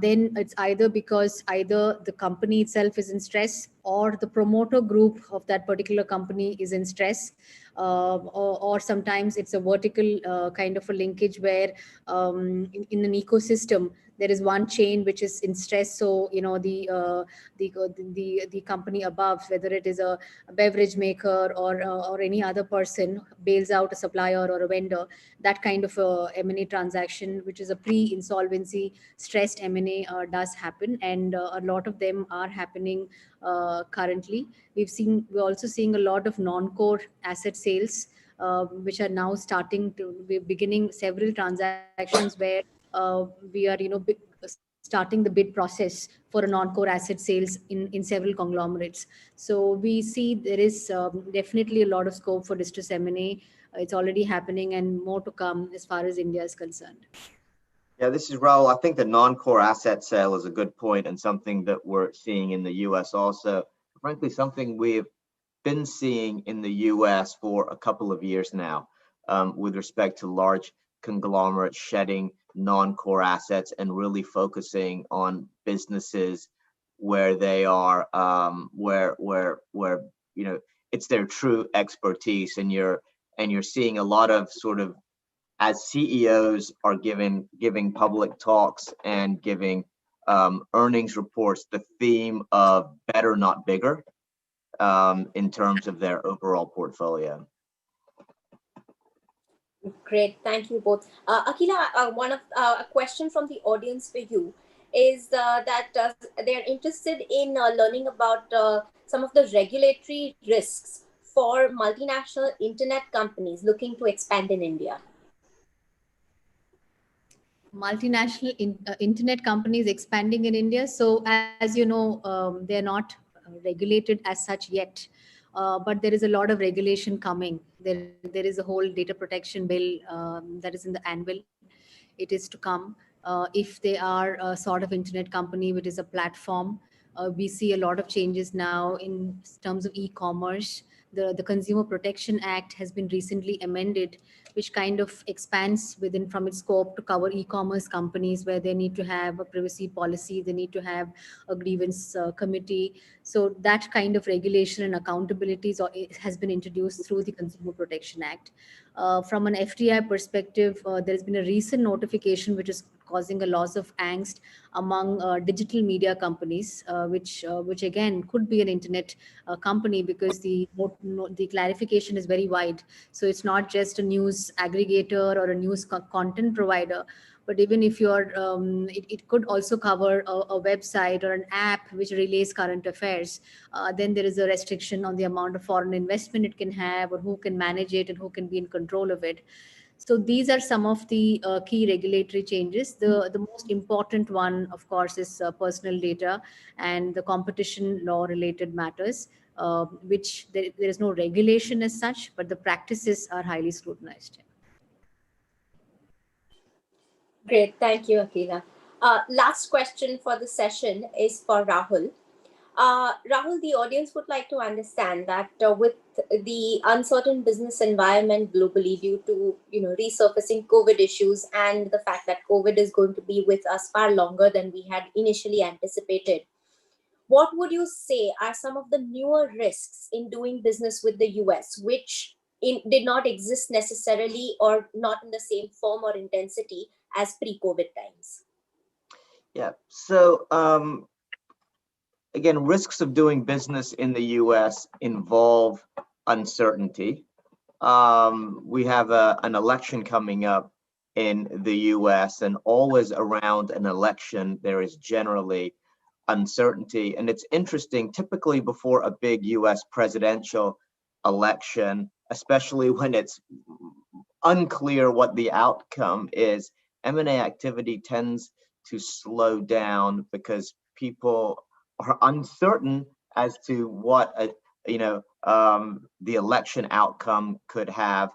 then it's either because either the company itself is in stress or the promoter group of that particular company is in stress, or sometimes it's a vertical kind of a linkage where in an ecosystem there is one chain which is in stress. So the company above, whether it is a beverage maker or any other person, bails out a supplier or a vendor. That kind of a M&A transaction, which is a pre-insolvency stressed M&A, does happen, and a lot of them are happening currently. We're also seeing a lot of non-core asset sales, which are now we're beginning several transactions where we are starting the bid process for a non-core asset sales in several conglomerates. So we see there is definitely a lot of scope for distress M&A. It's already happening and more to come as far as India is concerned. Yeah, this is Rahul. I think the non-core asset sale is a good point and something that we're seeing in the US also. Frankly, something we've been seeing in the US for a couple of years now, with respect to large conglomerates shedding non-core assets and really focusing on businesses where they are, where it's their true expertise, and you're seeing a lot of sort of, as CEOs are giving public talks and giving earnings reports, the theme of better not bigger in terms of their overall portfolio. Great, thank you both. Akila, a question from the audience for you is that they're interested in learning about some of the regulatory risks for multinational internet companies looking to expand in India. Multinational internet companies expanding in India. So as you know, they're not regulated as such yet, but there is a lot of regulation coming. There is a whole data protection bill that is in the annual. It is to come. if they are a sort of internet company, which is a platform. We see a lot of changes now in terms of e-commerce. The Consumer Protection Act has been recently amended, which kind of expands within from its scope to cover e-commerce companies, where they need to have a privacy policy, they need to have a grievance committee. So that kind of regulation and accountability has been introduced through the Consumer Protection Act. From an FDI perspective, there has been a recent notification which is causing a loss of angst among digital media companies, which again could be an internet company, because the clarification is very wide. So it's not just a news aggregator or a news content provider, but even if it could also cover a website or an app which relays current affairs. Then there is a restriction on the amount of foreign investment it can have, or who can manage it and who can be in control of it. So these are some of the key regulatory changes. The most important one, of course, is personal data and the competition law related matters, which there is no regulation as such, but the practices are highly scrutinized. Great, thank you, Akila. Last question for the session is for Rahul. Rahul, the audience would like to understand that with the uncertain business environment globally due to resurfacing COVID issues and the fact that COVID is going to be with us far longer than we had initially anticipated, what would you say are some of the newer risks in doing business with the US, which did not exist necessarily or not in the same form or intensity as pre-COVID times? Yeah. So again, risks of doing business in the U.S. involve uncertainty. We have an election coming up in the U.S., and always around an election, there is generally uncertainty. And it's interesting, typically before a big U.S. presidential election, especially when it's unclear what the outcome is, M&A activity tends to slow down because people are uncertain as to what the election outcome could have,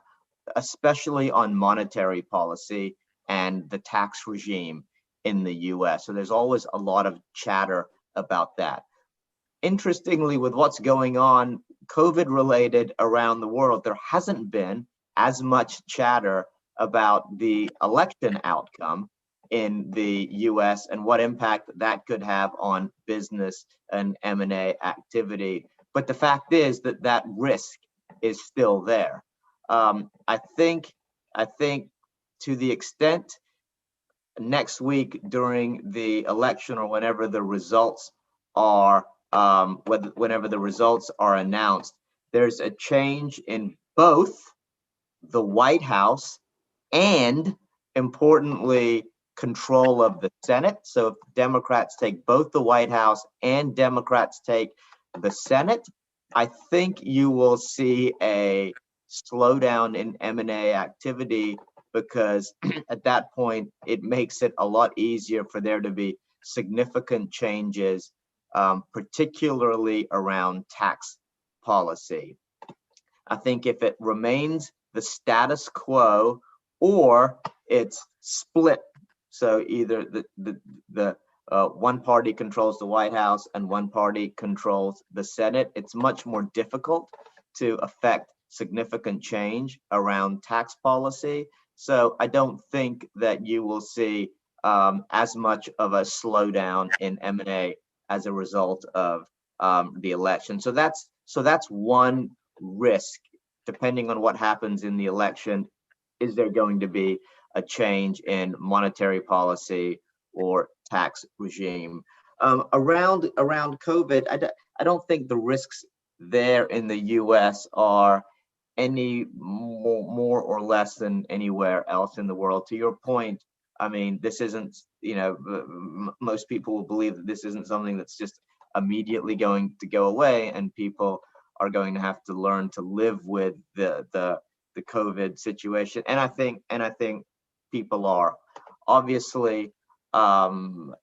especially on monetary policy and the tax regime in the US. So there's always a lot of chatter about that. Interestingly, with what's going on COVID related around the world, there hasn't been as much chatter about the election outcome in the US and what impact that could have on business and M&A activity. But the fact is that risk is still there. I think to the extent next week during the election, or whenever the results are announced, there's a change in both the White House and, importantly, control of the Senate. So if Democrats take both the White House and Democrats take the Senate, I think you will see a slowdown in M&A activity, because at that point, it makes it a lot easier for there to be significant changes, particularly around tax policy. I think if it remains the status quo or it's split, so either the one party controls the White House and one party controls the Senate, it's much more difficult to affect significant change around tax policy. So I don't think that you will see as much of a slowdown in M&A as a result of the election. So that's one risk. Depending on what happens in the election, is there going to be a change in monetary policy or tax regime? Around COVID, I don't think the risks there in the US are any more or less than anywhere else in the world. To your point, I mean, this isn't, most people will believe that this isn't something that's just immediately going to go away, and people are going to have to learn to live with the COVID situation. And I think people are. Obviously, my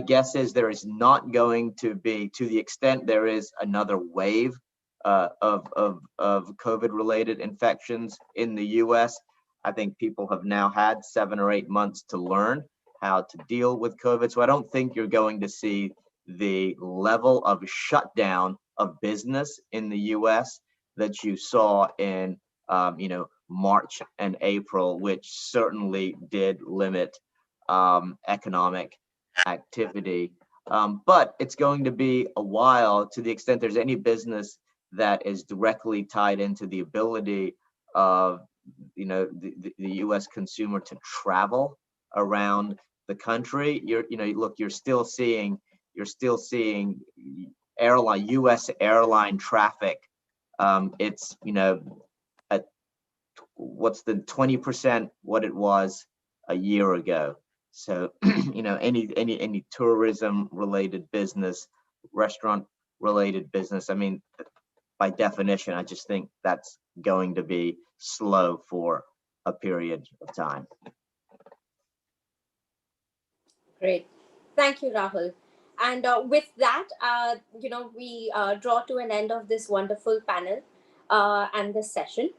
guess is there is not going to be, to the extent there is another wave of COVID related infections in the US, I think people have now had 7 or 8 months to learn how to deal with COVID. So I don't think you're going to see the level of shutdown of business in the US that you saw in March and April, which certainly did limit economic activity. But it's going to be a while, to the extent there's any business that is directly tied into the ability of the US consumer to travel around the country. You're still seeing US airline traffic. It's at what's the 20% what it was a year ago. So any tourism related business, restaurant related business, I mean, by definition, I just think that's going to be slow for a period of time. Great. Thank you, Rahul. And with that, we draw to an end of this wonderful panel and this session.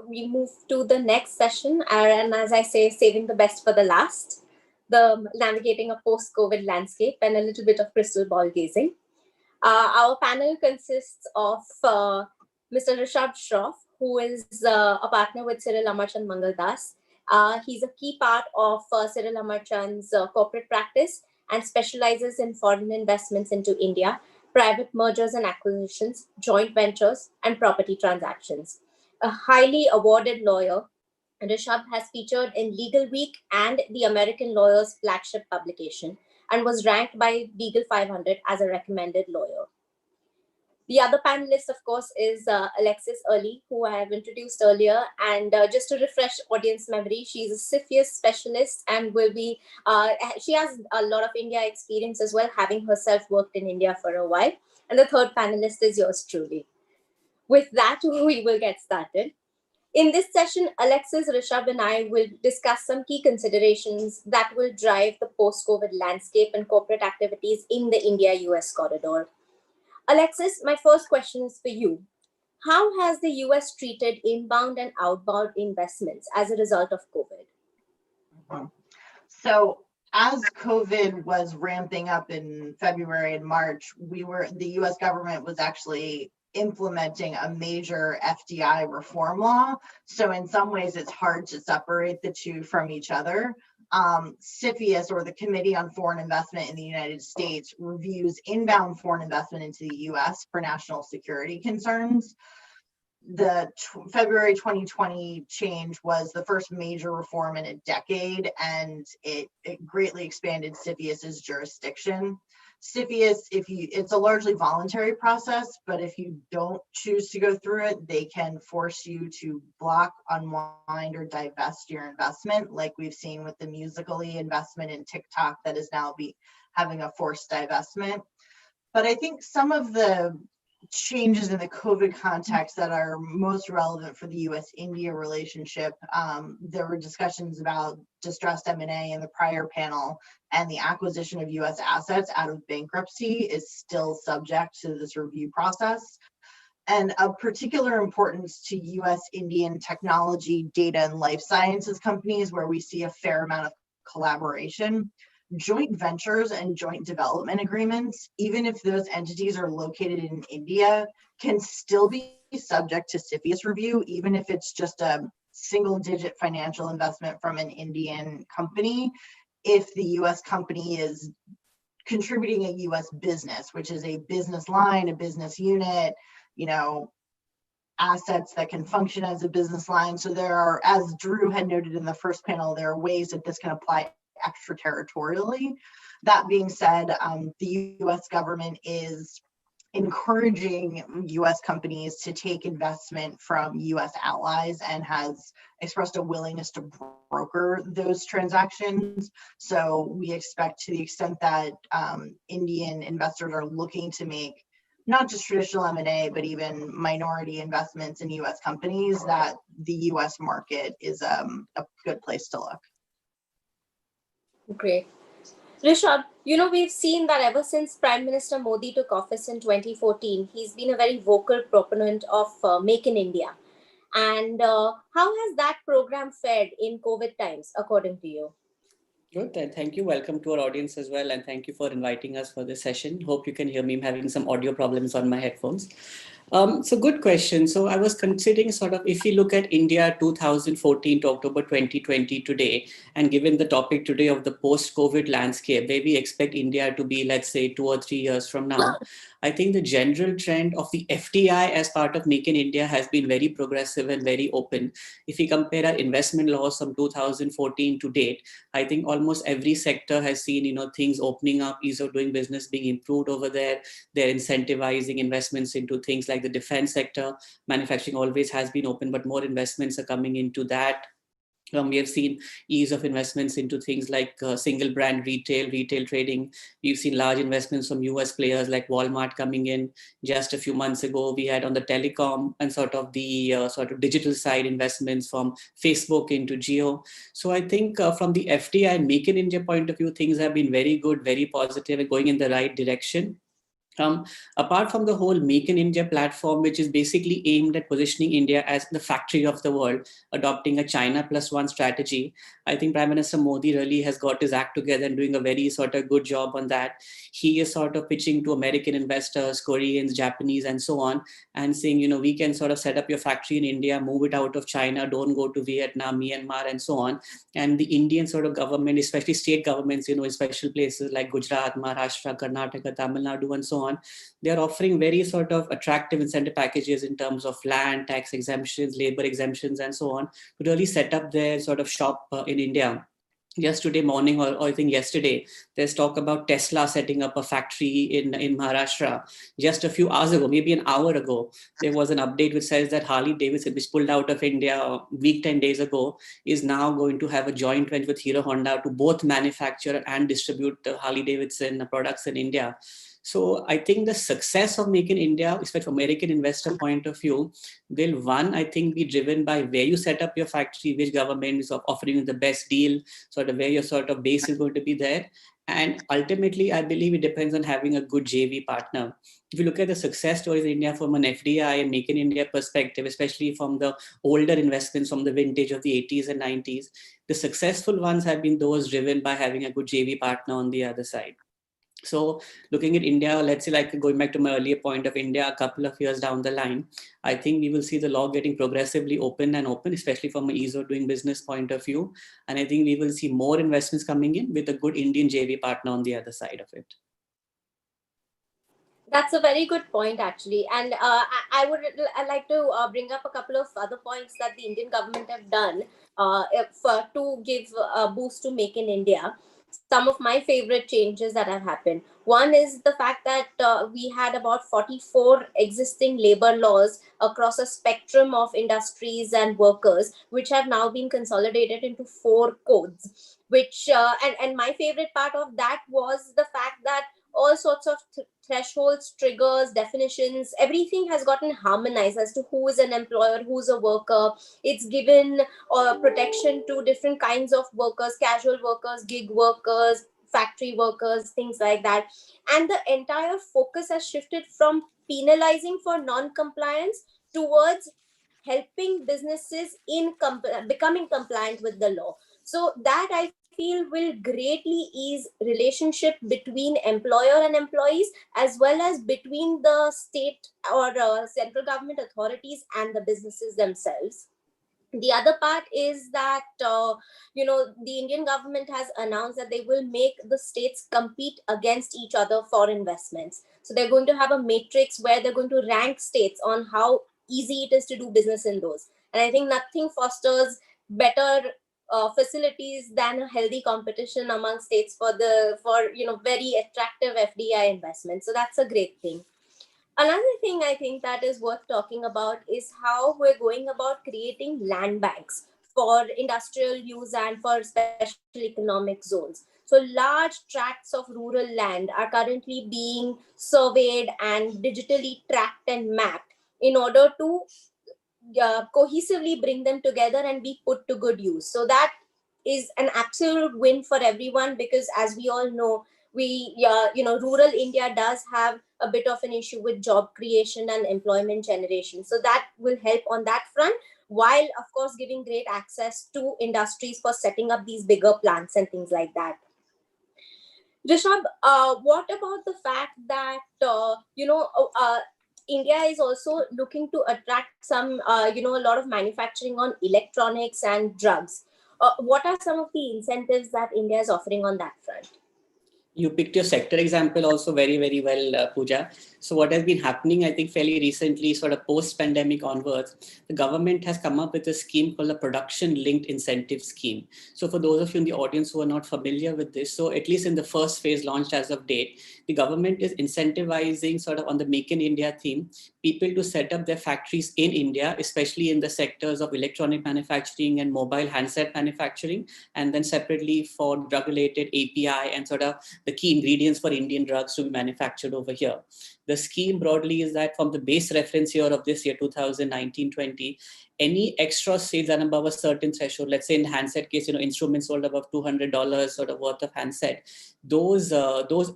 We move to the next session, and as I say, saving the best for the last, the navigating a post-COVID landscape and a little bit of crystal ball gazing. Our panel consists of Mr. Rishabh Shroff, who is a partner with Cyril Amarchand Mangaldas. He's a key part of Cyril Amarchand's corporate practice and specializes in foreign investments into India, private mergers and acquisitions, joint ventures, and property transactions. A highly awarded lawyer, Rishabh has featured in Legal Week and the American Lawyer's flagship publication and was ranked by Legal 500 as a recommended lawyer. The other panelist, of course, is Alexis Early, who I have introduced earlier. And just to refresh audience memory, she's a CFIUS specialist and will be, she has a lot of India experience as well, having herself worked in India for a while. And the third panelist is yours truly. With that, we will get started. In this session, Alexis, Rishabh, and I will discuss some key considerations that will drive the post-COVID landscape and corporate activities in the India-US corridor. Alexis, my first question is for you. How has the US treated inbound and outbound investments as a result of COVID? So as COVID was ramping up in February and March, the US government was actually implementing a major FDI reform law. So in some ways, it's hard to separate the two from each other. CFIUS, or the Committee on Foreign Investment in the United States, reviews inbound foreign investment into the US for national security concerns. The February 2020 change was the first major reform in a decade, and it greatly expanded CFIUS's jurisdiction. CFIUS, it's a largely voluntary process, but if you don't choose to go through it, they can force you to block, unwind, or divest your investment, like we've seen with the Musical.ly investment in TikTok that is now having a forced divestment. But I think some of the changes in the COVID context that are most relevant for the US-India relationship, there were discussions about distressed M&A in the prior panel, and the acquisition of US assets out of bankruptcy is still subject to this review process. And of particular importance to US-Indian technology, data, and life sciences companies, where we see a fair amount of collaboration, joint ventures and joint development agreements, even if those entities are located in India, can still be subject to CFIUS review, even if it's just a single-digit financial investment from an Indian company, if the US company is contributing a US business, which is a business line, a business unit, assets that can function as a business line. So there are, as Drew had noted in the first panel, there are ways that this can apply extraterritorially. That being said, the US government is encouraging US companies to take investment from US allies and has expressed a willingness to broker those transactions. So we expect, to the extent that Indian investors are looking to make not just traditional M&A, but even minority investments in US companies, that the US market is a good place to look. Great. Rishabh, we've seen that ever since Prime Minister Modi took office in 2014, he's been a very vocal proponent of Make in India. And how has that program fared in COVID times, according to you? Good, and thank you. Welcome to our audience as well, and thank you for inviting us for this session. Hope you can hear me. I'm having some audio problems on my headphones. So good question. So I was considering sort of, if we look at India 2014 to October 2020 today, and given the topic today of the post-COVID landscape, where we expect India to be, let's say, 2 or 3 years from now, I think the general trend of the FDI as part of Make in India has been very progressive and very open. If we compare our investment laws from 2014 to date, I think almost every sector has seen, things opening up, ease of doing business being improved over there. They're incentivizing investments into things like the defense sector. Manufacturing always has been open, but more investments are coming into that. We have seen ease of investments into things like single brand retail trading. We've seen large investments from US players like Walmart coming in. Just a few months ago, we had on the telecom and sort of the digital side investments from Facebook into Geo. So I think from the FDI and Make in India point of view, things have been very good, very positive and going in the right direction. Apart from the whole Make in India platform, which is basically aimed at positioning India as the factory of the world, adopting a China plus one strategy, I think Prime Minister Modi really has got his act together and doing a very sort of good job on that. He is sort of pitching to American investors, Koreans, Japanese, and so on, and saying, we can sort of set up your factory in India, move it out of China, don't go to Vietnam, Myanmar, and so on. And the Indian sort of government, especially state governments, in special places like Gujarat, Maharashtra, Karnataka, Tamil Nadu, and so on, they're offering very sort of attractive incentive packages in terms of land, tax exemptions, labor exemptions, and so on, to really set up their sort of shop in India. Just today morning, or I think yesterday, there's talk about Tesla setting up a factory in Maharashtra. Just a few hours ago, maybe an hour ago, there was an update which says that Harley Davidson, which pulled out of India a week, 10 days ago, is now going to have a joint venture with Hero Honda to both manufacture and distribute Harley Davidson products in India. So I think the success of Make in India, especially from American investor point of view, will one, I think, be driven by where you set up your factory, which government is offering you the best deal, sort of where your sort of base is going to be there. And ultimately, I believe it depends on having a good JV partner. If you look at the success stories in India from an FDI and Make in India perspective, especially from the older investments from the vintage of the 80s and 90s, the successful ones have been those driven by having a good JV partner on the other side. So looking at India, let's say, like going back to my earlier point of India, a couple of years down the line, I think we will see the law getting progressively open, especially from an ease of doing business point of view. And I think we will see more investments coming in with a good Indian JV partner on the other side of it. That's a very good point, actually. And I would like to bring up a couple of other points that the Indian government have done to give a boost to Make in India. Some of my favorite changes that have happened. One is the fact that we had about 44 existing labor laws across a spectrum of industries and workers, which have now been consolidated into 4 codes. Which and my favorite part of that was the fact that all sorts of thresholds, triggers, definitions, everything has gotten harmonized as to who is an employer, who's a worker. It's given protection to different kinds of workers, casual workers, gig workers, factory workers, things like that. And the entire focus has shifted from penalizing for non-compliance towards helping businesses in becoming compliant with the law. So that I feel will greatly ease relationship between employer and employees, as well as between the state or central government authorities and the businesses themselves. The other part is that, the Indian government has announced that they will make the states compete against each other for investments. So they're going to have a matrix where they're going to rank states on how easy it is to do business in those. And I think nothing fosters better facilities than a healthy competition among states for very attractive FDI investments. So that's a great thing. Another thing I think that is worth talking about is how we're going about creating land banks for industrial use and for special economic zones. So large tracts of rural land are currently being surveyed and digitally tracked and mapped in order to cohesively bring them together and be put to good use. So that is an absolute win for everyone, because as we all know, rural India does have a bit of an issue with job creation and employment generation. So that will help on that front. while of course giving great access to industries for setting up these bigger plants and things like that. Rishabh, what about the fact that, India is also looking to attract some, a lot of manufacturing on electronics and drugs. What are some of the incentives that India is offering on that front? You picked your sector example also very, very well, Pooja. So what has been happening, I think fairly recently, sort of post-pandemic onwards, the government has come up with a scheme called the Production-Linked Incentive Scheme. So for those of you in the audience who are not familiar with this, so at least in the first phase launched as of date, the government is incentivizing sort of on the Make in India theme, people to set up their factories in India, especially in the sectors of electronic manufacturing and mobile handset manufacturing, and then separately for drug-related API and sort of the key ingredients for Indian drugs to be manufactured over here. The scheme broadly is that from the base reference year of this year, 2019-20, any extra sales and above a certain threshold, let's say in the handset case, instruments sold above $200 sort of worth of handset, those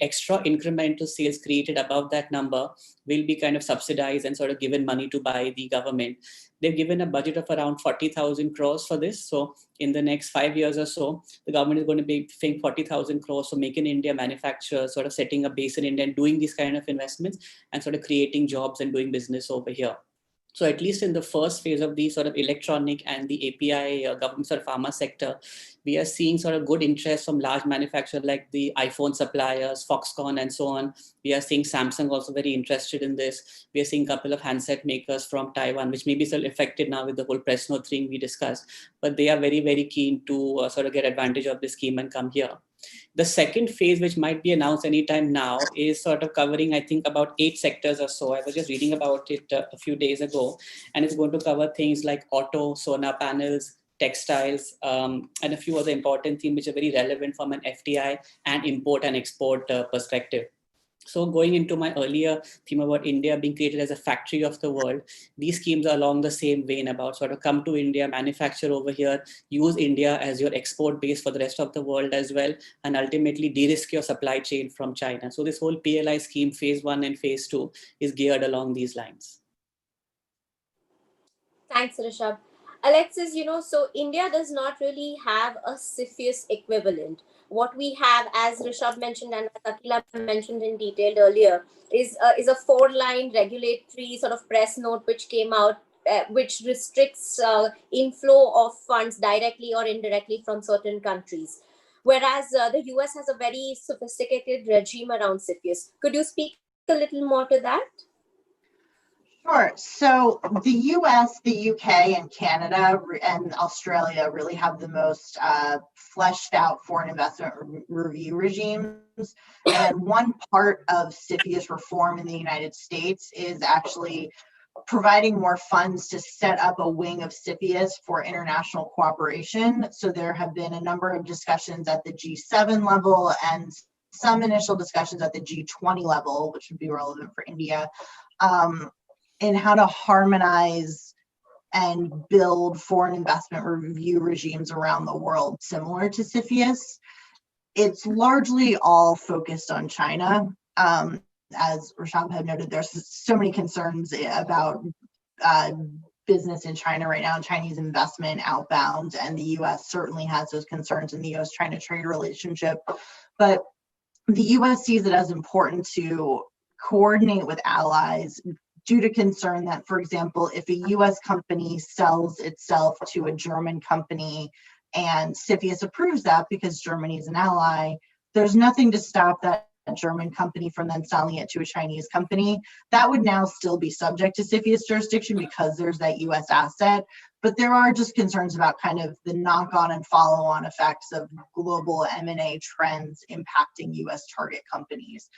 extra incremental sales created above that number will be kind of subsidized and sort of given money to by the government. They've given a budget of around 40,000 crores for this. So in the next 5 years or so, the government is going to be paying 40,000 crores for Make in India manufacturers, sort of setting a base in India and doing these kind of investments and sort of creating jobs and doing business over here. So at least in the first phase of the sort of electronic and the API government sort of pharma sector, we are seeing sort of good interest from large manufacturers like the iPhone suppliers, Foxconn, and so on. We are seeing Samsung also very interested in this. We are seeing a couple of handset makers from Taiwan, which may be still affected now with the whole press note thing we discussed, but they are very, very keen to sort of get advantage of this scheme and come here. The second phase, which might be announced anytime now, is sort of covering, I think, about 8 sectors or so. I was just reading about it a few days ago, and it's going to cover things like auto, solar panels, textiles, and a few other important themes which are very relevant from an FDI and import and export perspective. So going into my earlier theme about India being created as a factory of the world, these schemes are along the same vein about sort of come to India, manufacture over here, use India as your export base for the rest of the world as well, and ultimately de-risk your supply chain from China. So this whole PLI scheme, phase 1 and phase 2, is geared along these lines. Thanks, Rishabh. Alexis, so India does not really have a CFIUS equivalent. What we have, as Rishabh mentioned and Akila mentioned in detail earlier, is a 4-line regulatory sort of press note which came out, which restricts inflow of funds directly or indirectly from certain countries. Whereas the US has a very sophisticated regime around CFIUS. Could you speak a little more to that? Sure. So the US, the UK, and Canada and Australia really have the most fleshed out foreign investment review regimes. And one part of CFIUS reform in the United States is actually providing more funds to set up a wing of CFIUS for international cooperation. So there have been a number of discussions at the G7 level and some initial discussions at the G20 level, which would be relevant for India, in how to harmonize and build foreign investment review regimes around the world similar to CFIUS. It's largely all focused on China. As Rishabh had noted, there's so many concerns about business in China right now, and Chinese investment outbound, and the US certainly has those concerns in the US-China trade relationship. But the US sees it as important to coordinate with allies due to concern that, for example, if a US company sells itself to a German company and CFIUS approves that because Germany is an ally, there's nothing to stop that German company from then selling it to a Chinese company. That would now still be subject to CFIUS jurisdiction because there's that US asset. But there are just concerns about kind of the knock-on and follow-on effects of global M&A trends impacting US target companies.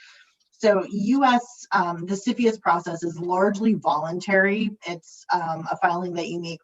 So US, the CFIUS process is largely voluntary. It's a filing that you make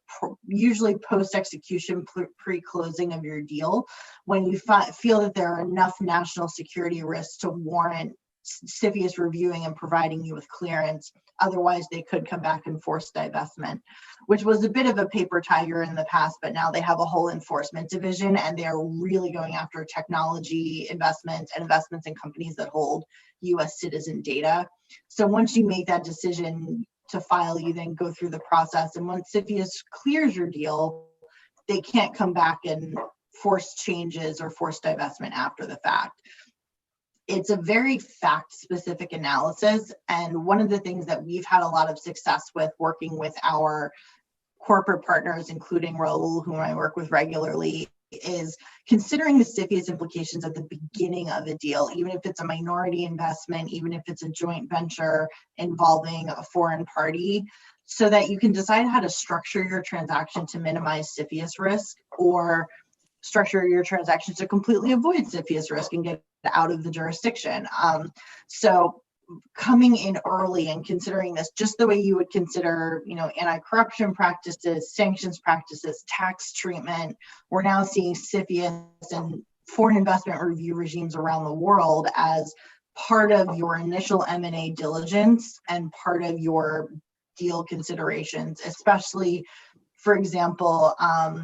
usually post-execution, pre-closing of your deal, when you feel that there are enough national security risks to warrant CFIUS reviewing and providing you with clearance. Otherwise, they could come back and force divestment, which was a bit of a paper tiger in the past, but now they have a whole enforcement division, and they're really going after technology investments and investments in companies that hold US citizen data. So once you make that decision, to file, you then go through the process. And once CFIUS clears your deal, they can't come back and force changes or force divestment after the fact. It's a very fact-specific analysis. And one of the things that we've had a lot of success with working with our corporate partners, including Raul, whom I work with regularly, is considering the CFIUS implications at the beginning of a deal, even if it's a minority investment, even if it's a joint venture involving a foreign party, so that you can decide how to structure your transaction to minimize CFIUS risk, or structure your transaction to completely avoid CFIUS risk and get out of the jurisdiction. So coming in early and considering this just the way you would consider, anti-corruption practices, sanctions practices, tax treatment. We're now seeing CFIUS and foreign investment review regimes around the world as part of your initial M&A diligence and part of your deal considerations, especially, for example,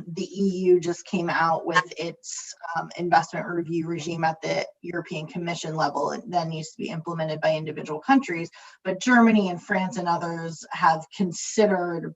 the EU just came out with its investment review regime at the European Commission level. It then needs to be implemented by individual countries. But Germany and France and others have considered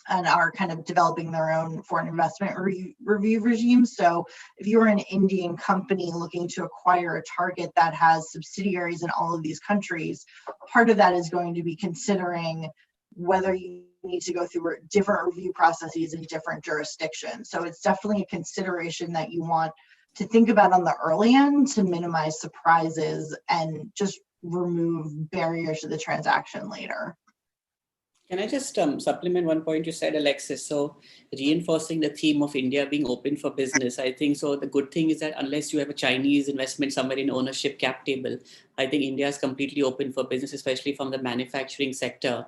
and are kind of developing their own foreign investment review regime. So if you're an Indian company looking to acquire a target that has subsidiaries in all of these countries, part of that is going to be considering whether you need to go through different review processes in different jurisdictions. So it's definitely a consideration that you want to think about on the early end to minimize surprises and just remove barriers to the transaction later. Can I just supplement one point you said, Alexis? So reinforcing the theme of India being open for business, I think so. The good thing is that unless you have a Chinese investment somewhere in ownership cap table, I think India is completely open for business, especially from the manufacturing sector.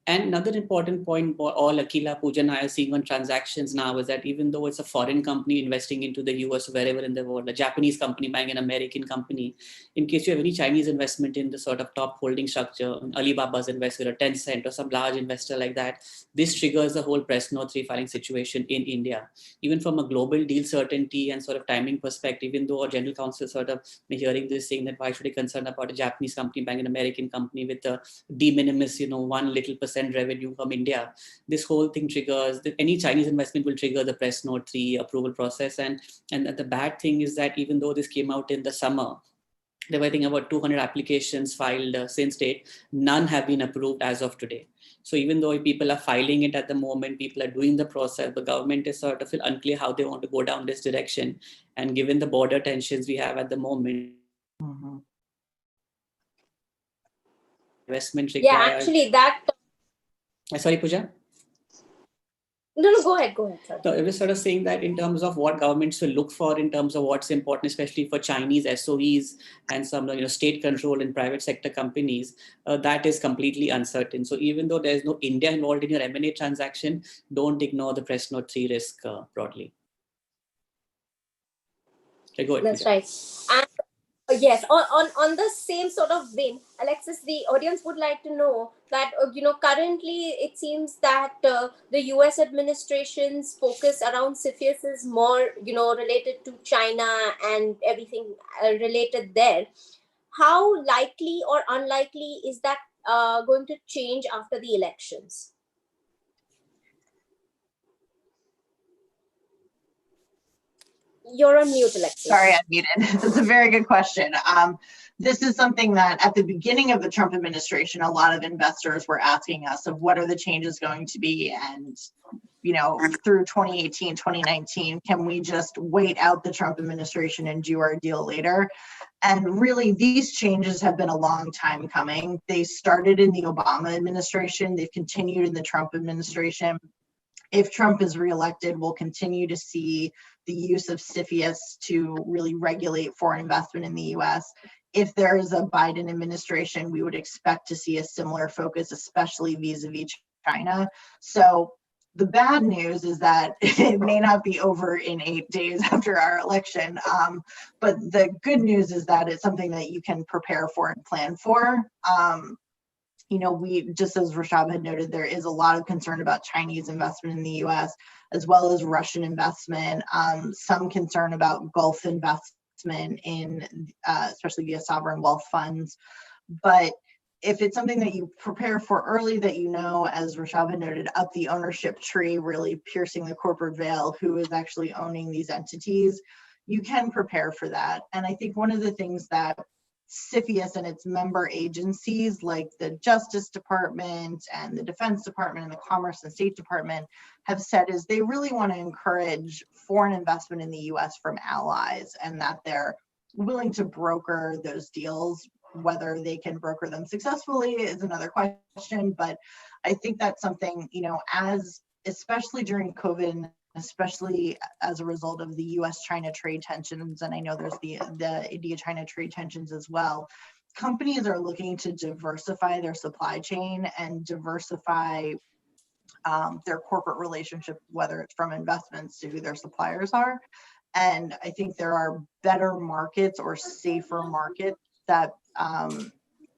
And another important point all Akila, Pooja and I are seeing on transactions now is that even though it's a foreign company investing into the US, wherever in the world, a Japanese company buying an American company, in case you have any Chinese investment in the sort of top holding structure, Alibaba's investor, or Tencent, or some large investor like that, this triggers the whole press note refiling situation in India. Even from a global deal certainty and sort of timing perspective, even though our general counsel sort of hearing this saying that why should we concern about a Japanese company buying an American company with a de minimis, 1 little % revenue from India, this whole thing triggers any Chinese investment will trigger the press note 3 approval process. And the bad thing is that even though this came out in the summer, there were I think about 200 applications filed since date, none have been approved as of today. So even though people are filing it at the moment, people are doing the process, the government is sort of unclear how they want to go down this direction. And given the border tensions we have at the moment, investment required. Yeah, actually that. Sorry, Pooja? No, go ahead. Sorry. So I was sort of saying that in terms of what governments will look for in terms of what's important, especially for Chinese SOEs and some state control in private sector companies, that is completely uncertain. So even though there's no India involved in your M&A transaction, don't ignore the press note 3 risk broadly. Okay, go ahead, That's Pooja. right. And yes, on the same sort of vein, Alexis, the audience would like to know that, currently it seems that the US administration's focus around CFIUS is more, related to China and everything related there. How likely or unlikely is that going to change after the elections? You're on mute, Alexis. Sorry, I'm muted. That's a very good question. This is something that at the beginning of the Trump administration, a lot of investors were asking us of what are the changes going to be, and through 2018, 2019, can we just wait out the Trump administration and do our deal later? And really, these changes have been a long time coming. They started in the Obama administration. They've continued in the Trump administration. If Trump is reelected, we'll continue to see the use of CFIUS to really regulate foreign investment in the US. If there is a Biden administration, we would expect to see a similar focus, especially vis-a-vis China. So the bad news is that it may not be over in 8 days after our election. But the good news is that it's something that you can prepare for and plan for. We, just as Rashab had noted, there is a lot of concern about Chinese investment in the US, as well as Russian investment, some concern about Gulf investment in, especially via sovereign wealth funds. But if it's something that you prepare for early, that you know, as Rashaba noted, up the ownership tree, really piercing the corporate veil, who is actually owning these entities, you can prepare for that. And I think one of the things that CFIUS and its member agencies like the Justice Department and the Defense Department and the Commerce and State Department have said is they really want to encourage foreign investment in the US from allies, and that they're willing to broker those deals. Whether they can broker them successfully is another question, but I think that's something, you know, as especially during COVID, especially as a result of the US-China trade tensions, and I know there's the India-China trade tensions as well, companies are looking to diversify their supply chain and diversify their corporate relationship, whether it's from investments to who their suppliers are. And I think there are better markets or safer markets that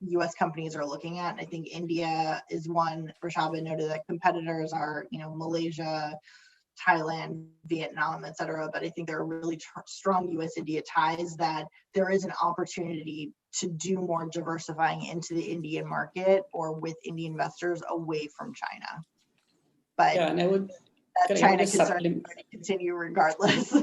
US companies are looking at. I think India is one. Rashaba noted that competitors are, you know, Malaysia, Thailand, Vietnam, et cetera. But I think there are really strong US-India ties that there is an opportunity to do more diversifying into the Indian market or with Indian investors away from China. But yeah, and I would that China concern is going to continue regardless.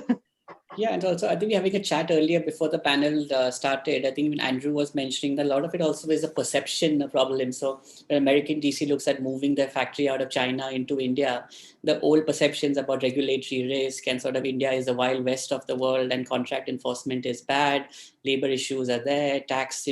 Yeah, and also I think we're having a chat earlier before the panel started. I think when Andrew was mentioning that a lot of it also is a perception problem. So when American DC looks at moving their factory out of China into India, the old perceptions about regulatory risk and sort of India is the wild west of the world and contract enforcement is bad, labor issues are there, tax,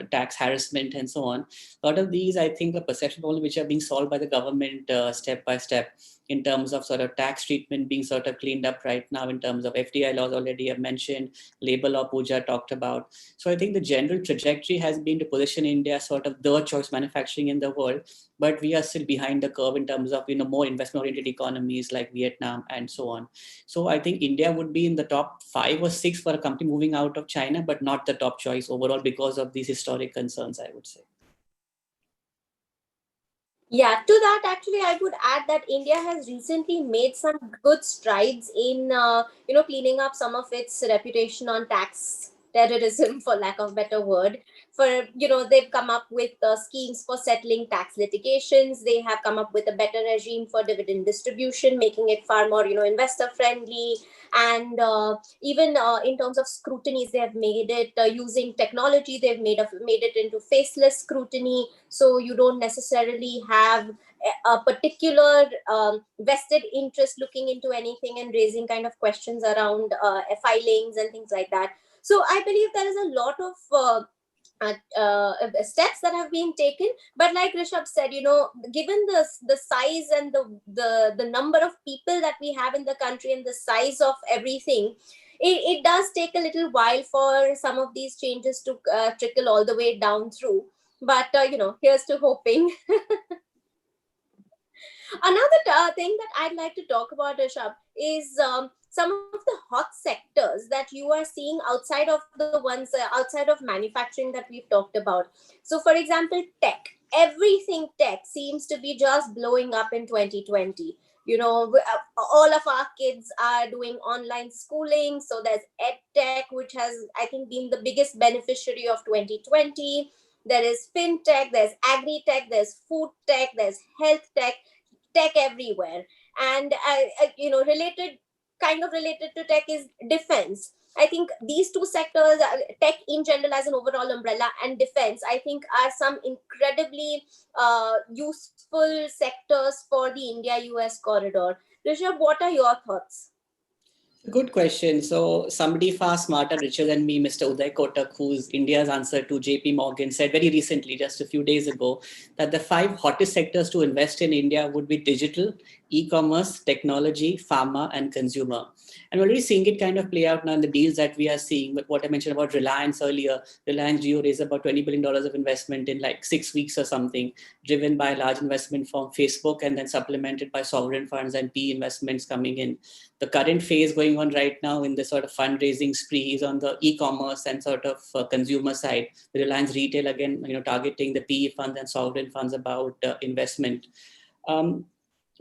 tax harassment and so on. A lot of these, I think, are perception problems which are being solved by the government step by step, in terms of sort of tax treatment being sort of cleaned up right now, in terms of FDI laws already have mentioned, labor law Pooja talked about. So I think the general trajectory has been to position India sort of the choice manufacturing in the world, but we are still behind the curve in terms of, more investment oriented economies like Vietnam and so on. So I think India would be in the top 5 or 6 for a company moving out of China, but not the top choice overall because of these historic concerns, I would say. Yeah, to that, actually, I would add that India has recently made some good strides in, cleaning up some of its reputation on tax terrorism, for lack of a better word. They've come up with schemes for settling tax litigations. They have come up with a better regime for dividend distribution, making it far more, investor friendly. And even in terms of scrutinies, they have made it using technology. They've made it into faceless scrutiny, so you don't necessarily have a particular vested interest looking into anything and raising kind of questions around filings and things like that. So I believe there is a lot of steps that have been taken, but like Rishabh said, given the size and the number of people that we have in the country and the size of everything, it does take a little while for some of these changes to trickle all the way down through. But here's to hoping. Another thing that I'd like to talk about, Rishabh, is some of the hot sectors that you are seeing outside of the ones outside of manufacturing that we've talked about. So, for example, tech. Everything tech seems to be just blowing up in 2020. All of our kids are doing online schooling. So there's EdTech, which has, I think, been the biggest beneficiary of 2020. There is FinTech, there's Agri-Tech, there's Food Tech, there's Health Tech everywhere. And related to tech is defense. I think these two sectors, tech in general as an overall umbrella and defense, I think are some incredibly useful sectors for the India-US corridor. Rishabh, what are your thoughts? Good question. So somebody far smarter, richer than me, Mr. Uday Kotak, who's India's answer to JP Morgan, said very recently, just a few days ago, that the 5 hottest sectors to invest in India would be digital, e-commerce, technology, pharma, and consumer. And we're already seeing it kind of play out now in the deals that we are seeing. But what I mentioned about Reliance earlier, Reliance Jio raised about $20 billion of investment in like 6 weeks or something, driven by a large investment from Facebook and then supplemented by sovereign funds and PE investments coming in. The current phase going on right now in the sort of fundraising spree is on the e-commerce and sort of consumer side. The Reliance Retail, again, targeting the PE funds and sovereign funds about investment.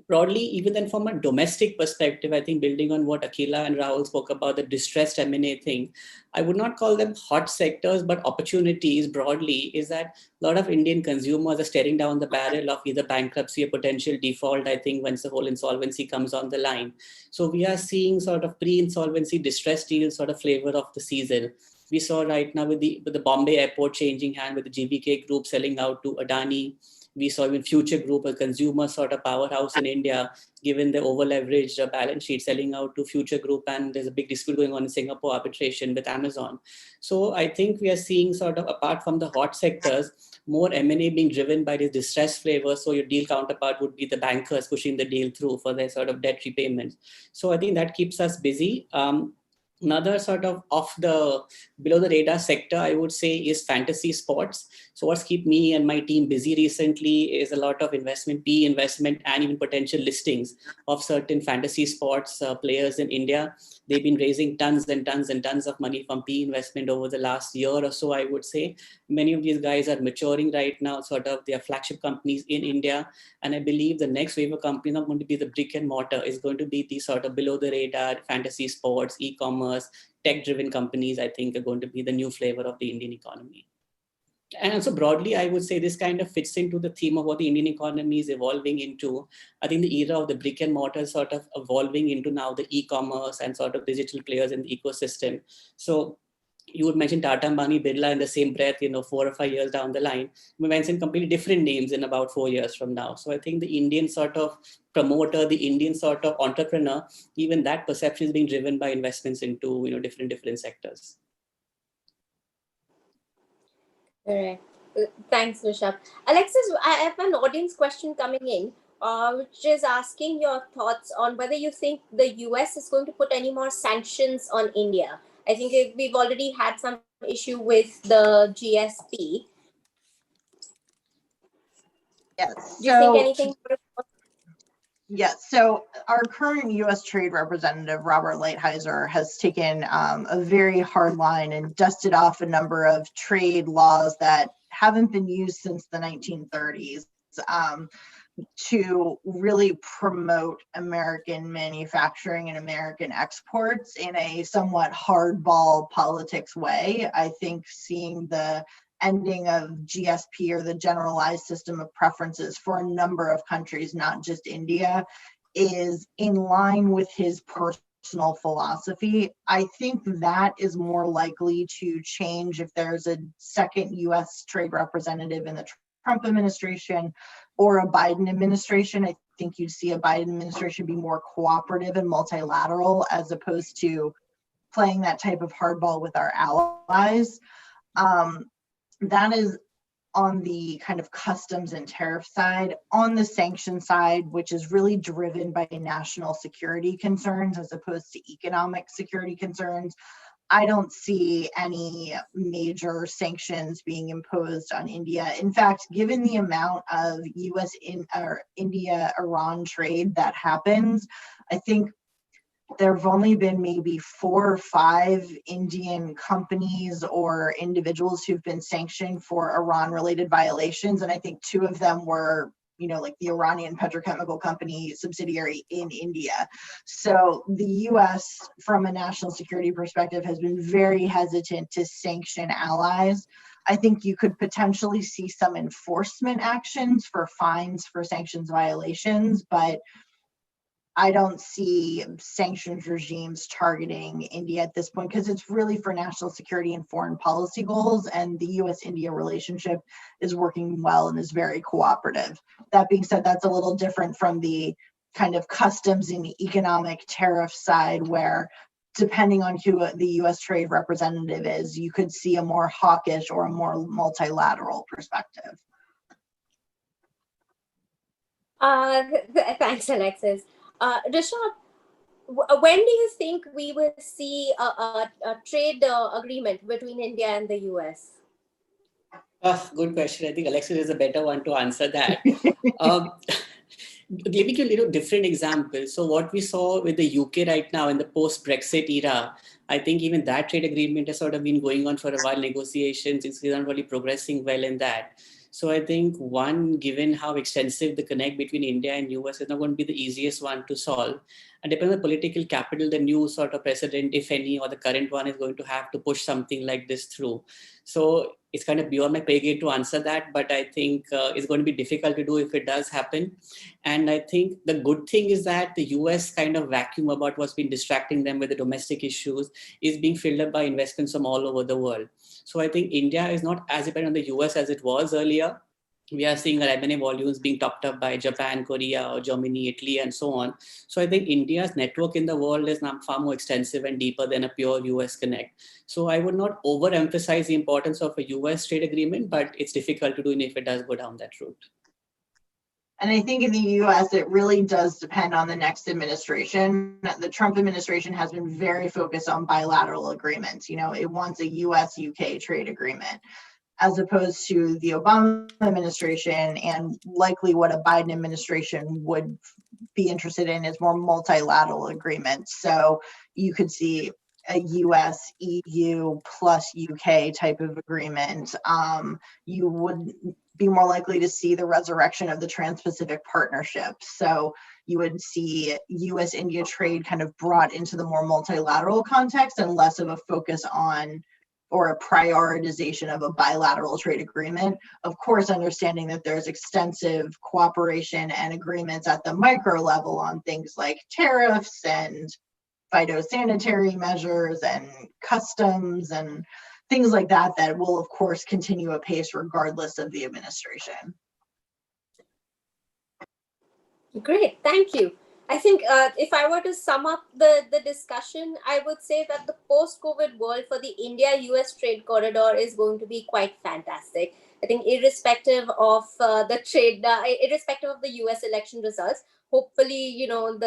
broadly, even then from a domestic perspective, I think building on what Akila and Rahul spoke about, the distressed M&A thing, I would not call them hot sectors, but opportunities broadly is that a lot of Indian consumers are staring down the barrel of either bankruptcy or potential default, I think, once the whole insolvency comes on the line. So we are seeing sort of pre-insolvency distressed deals sort of flavor of the season. We saw right now with the Bombay airport changing hand, with the GVK group selling out to Adani. We saw even Future Group, a consumer sort of powerhouse in India, given the over-leveraged balance sheet, selling out to Future Group, and there's a big dispute going on in Singapore arbitration with Amazon. So I think we are seeing sort of, apart from the hot sectors, more M&A being driven by this distressed flavor. So your deal counterpart would be the bankers pushing the deal through for their sort of debt repayments. So I think that keeps us busy. Another sort of off the below the radar sector, I would say, is fantasy sports. So what's kept me and my team busy recently is a lot of investment, PE investment, and even potential listings of certain fantasy sports players in India. They've been raising tons and tons and tons of money from PE investment over the last year or so, I would say. Many of these guys are maturing right now, sort of their flagship companies in India. And I believe the next wave of companies are going to be the brick and mortar, is going to be the sort of below the radar fantasy sports, e-commerce, tech-driven companies, I think, are going to be the new flavor of the Indian economy. And also broadly, I would say this kind of fits into the theme of what the Indian economy is evolving into. I think the era of the brick and mortar is sort of evolving into now the e-commerce and sort of digital players in the ecosystem. So you would mention Tata, Ambani, Birla in the same breath, 4 or 5 years down the line. We mention completely different names in about 4 years from now. So I think the Indian sort of promoter, the Indian sort of entrepreneur, even that perception is being driven by investments into different sectors. All right. Thanks, Rishabh. Alexis, I have an audience question coming in, which is asking your thoughts on whether you think the US is going to put any more sanctions on India. I think we've already had some issue with the GSP. Yes. Do you think anything? Yes. So our current U.S. Trade Representative, Robert Lighthizer, has taken a very hard line and dusted off a number of trade laws that haven't been used since the 1930s to really promote American manufacturing and American exports in a somewhat hardball politics way. I think seeing the ending of GSP, or the generalized system of preferences, for a number of countries, not just India, is in line with his personal philosophy. I think that is more likely to change if there's a second US trade representative in the Trump administration or a Biden administration. I think you'd see a Biden administration be more cooperative and multilateral, as opposed to playing that type of hardball with our allies. That is on the kind of customs and tariff side. On the sanction side, which is really driven by national security concerns as opposed to economic security concerns, I don't see any major sanctions being imposed on India. In fact, given the amount of India-Iran trade that happens, I think there have only been maybe 4 or 5 Indian companies or individuals who've been sanctioned for Iran-related violations, and I think 2 of them were, like the Iranian petrochemical company subsidiary in India. So the US, from a national security perspective, has been very hesitant to sanction allies. I think you could potentially see some enforcement actions for fines for sanctions violations, but I don't see sanctions regimes targeting India at this point, because it's really for national security and foreign policy goals, and the US-India relationship is working well and is very cooperative. That being said, that's a little different from the kind of customs and economic tariff side, where depending on who the US trade representative is, you could see a more hawkish or a more multilateral perspective. Thanks, Alexis. Rishabh, when do you think we will see a trade agreement between India and the US? Good question. I think Alexis is a better one to answer that. Let me give you a little different example. So what we saw with the UK right now in the post-Brexit era, I think even that trade agreement has sort of been going on for a while, negotiations. It's not really progressing well in that. So I think one, given how extensive the connect between India and US is not going to be the easiest one to solve. And depending on the political capital, the new sort of president, if any, or the current one is going to have to push something like this through. So it's kind of beyond my pay grade to answer that, but I think it's going to be difficult to do if it does happen. And I think the good thing is that the US kind of vacuum about what's been distracting them with the domestic issues is being filled up by investments from all over the world. So I think India is not as dependent on the US as it was earlier. We are seeing our M&A volumes being topped up by Japan, Korea, or Germany, Italy, and so on. So I think India's network in the world is now far more extensive and deeper than a pure US connect. So I would not overemphasize the importance of a US trade agreement, but it's difficult to do if it does go down that route. And I think in the US, it really does depend on the next administration. The Trump administration has been very focused on bilateral agreements. You know, it wants a US-UK trade agreement, as opposed to the Obama administration, and likely what a Biden administration would be interested in is more multilateral agreements. So you could see a US, EU plus UK type of agreement. You would be more likely to see the resurrection of the Trans-Pacific Partnership. So you would see US-India trade kind of brought into the more multilateral context and less of a focus on or a prioritization of a bilateral trade agreement. Of course, understanding that there's extensive cooperation and agreements at the micro level on things like tariffs and phytosanitary measures and customs and things like that, that will of course continue apace regardless of the administration. Great, thank you. I think if I were to sum up the discussion, I would say that the post-COVID world for the India-US trade corridor is going to be quite fantastic. I think irrespective of the trade, irrespective of the US election results, hopefully, you know,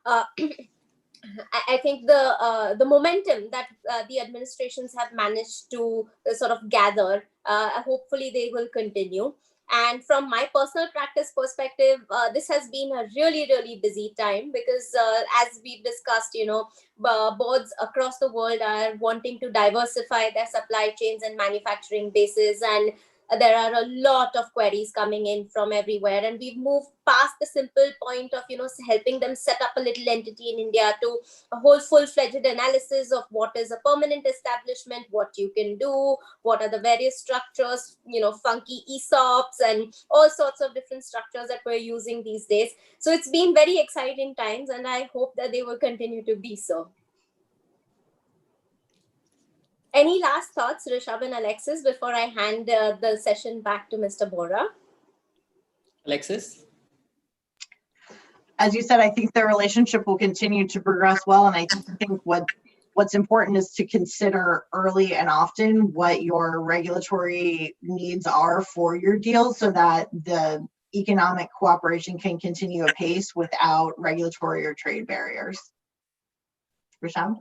I think the momentum that the administrations have managed to sort of gather, hopefully they will continue. And from my personal practice perspective, this has been a really, really busy time because as we've discussed, you know, boards across the world are wanting to diversify their supply chains and manufacturing bases, and there are a lot of queries coming in from everywhere, and we've moved past the simple point of, you know, helping them set up a little entity in India to a whole full-fledged analysis of what is a permanent establishment, what you can do, what are the various structures, you know, funky ESOPs and all sorts of different structures that we're using these days. So it's been very exciting times, and I hope that they will continue to be so. Any last thoughts, Rishabh and Alexis, before I hand the session back to Mr. Bora? Alexis? As you said, I think the relationship will continue to progress well. And I think what's important is to consider early and often what your regulatory needs are for your deal so that the economic cooperation can continue apace without regulatory or trade barriers. Rishabh?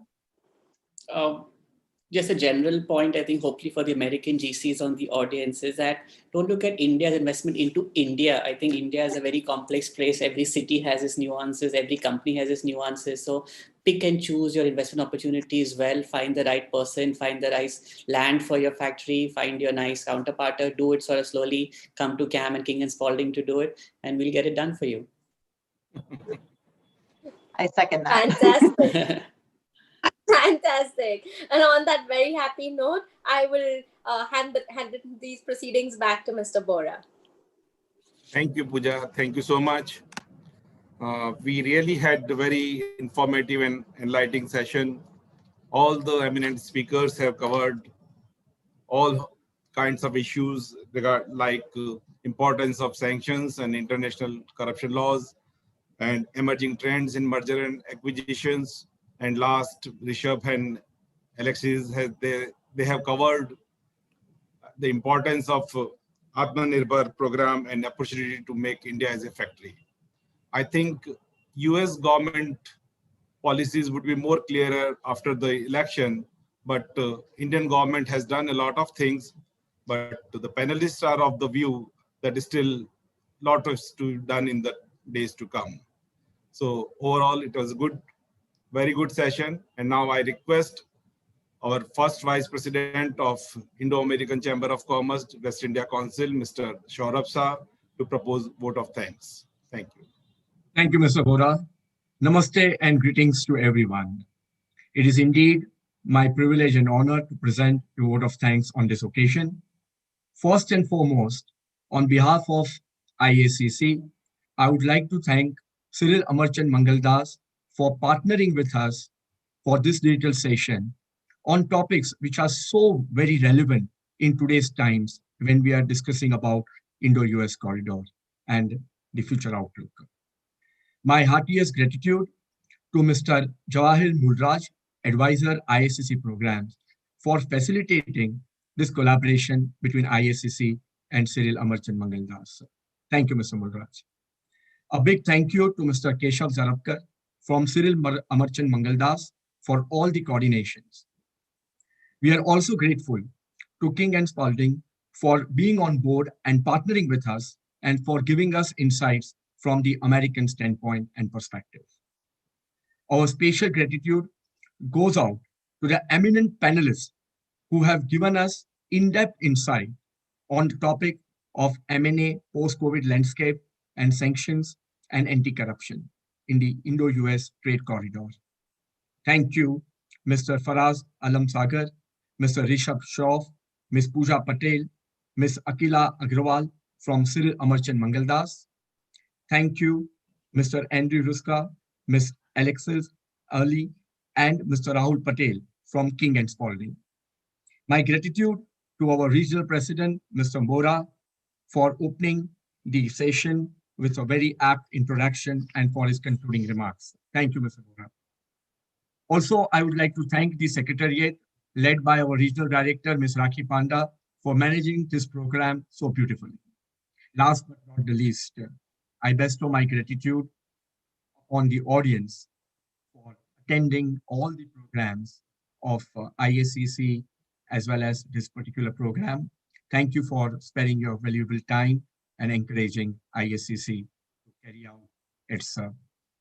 Just a general point, I think, hopefully for the American GCs on the audience, is that don't look at India's investment into India. I think India is a very complex place. Every city has its nuances. Every company has its nuances. So pick and choose your investment opportunities well. Find the right person. Find the right land for your factory. Find your nice counterparter. Do it sort of slowly. Come to CAM and King and Spalding to do it, and we'll get it done for you. I second that. Fantastic. Fantastic. And on that very happy note, I will hand these proceedings back to Mr. Bora. Thank you, Pooja. Thank you so much. We really had a very informative and enlightening session. All the eminent speakers have covered all kinds of issues like importance of sanctions and international corruption laws and emerging trends in merger and acquisitions. And last, Rishabh and Alexis, they have covered the importance of Atmanirbhar program and opportunity to make India as a factory. I think US government policies would be more clearer after the election, but Indian government has done a lot of things, but the panelists are of the view that is still a lot to be done in the days to come. So overall, it was a very good session. And now I request our first Vice President of Indo-American Chamber of Commerce, West India Council, Mr. Shaurabh Shah, to propose vote of thanks. Thank you. Thank you, Mr. Bora. Namaste and greetings to everyone. It is indeed my privilege and honor to present a vote of thanks on this occasion. First and foremost, on behalf of IACC, I would like to thank Cyril Amarchand Mangaldas for partnering with us for this digital session on topics which are so very relevant in today's times when we are discussing about Indo-US corridor and the future outlook. My heartiest gratitude to Mr. Jawahir Mulraj, Advisor IACC Programs, for facilitating this collaboration between IACC and Cyril Amarchand Mangaldas. Thank you, Mr. Mulraj. A big thank you to Mr. Keshav Zarabkar from Cyril Amarchand Mangaldas for all the coordinations. We are also grateful to King & Spalding for being on board and partnering with us and for giving us insights from the American standpoint and perspective. Our special gratitude goes out to the eminent panelists who have given us in-depth insight on the topic of M&A post-COVID landscape and sanctions and anti-corruption in the Indo-US trade corridor. Thank you, Mr. Faraz Alam Sagar, Mr. Rishabh Shroff, Ms. Pooja Patel, Ms. Akila Agrawal from Cyril Amarchand Mangaldas. Thank you, Mr. Andrew Ruska, Ms. Alexis Early, and Mr. Rahul Patel from King & Spalding. My gratitude to our regional president, Mr. Bora, for opening the session with a very apt introduction and for his concluding remarks. Thank you, Mr. Bora. Also, I would like to thank the Secretariat led by our regional director, Ms. Rakhi Panda, for managing this program so beautifully. Last but not the least, I bestow my gratitude on the audience for attending all the programs of IACC as well as this particular program. Thank you for sparing your valuable time and encouraging IACC to carry out its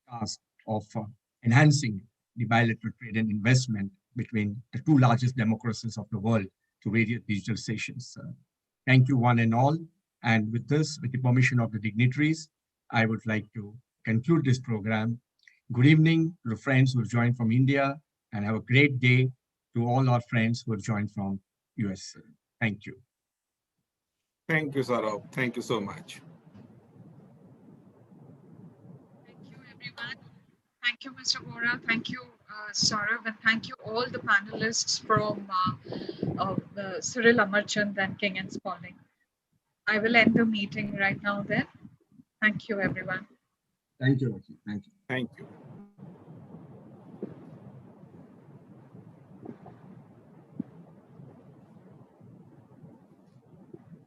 task of enhancing the bilateral trade and investment between the two largest democracies of the world through various digital sessions. Thank you one and all. And with this, with the permission of the dignitaries, I would like to conclude this program. Good evening to the friends who have joined from India, and have a great day to all our friends who have joined from US. Thank you. Thank you, Saurabh. Thank you so much. Thank you, everyone. Thank you, Mr. Bora. Thank you, Saurabh, and thank you all the panelists from Cyril Amarchand and King & Spalding. I will end the meeting right now then. Thank you, everyone. Thank you, Rakhi. Thank you. Thank you.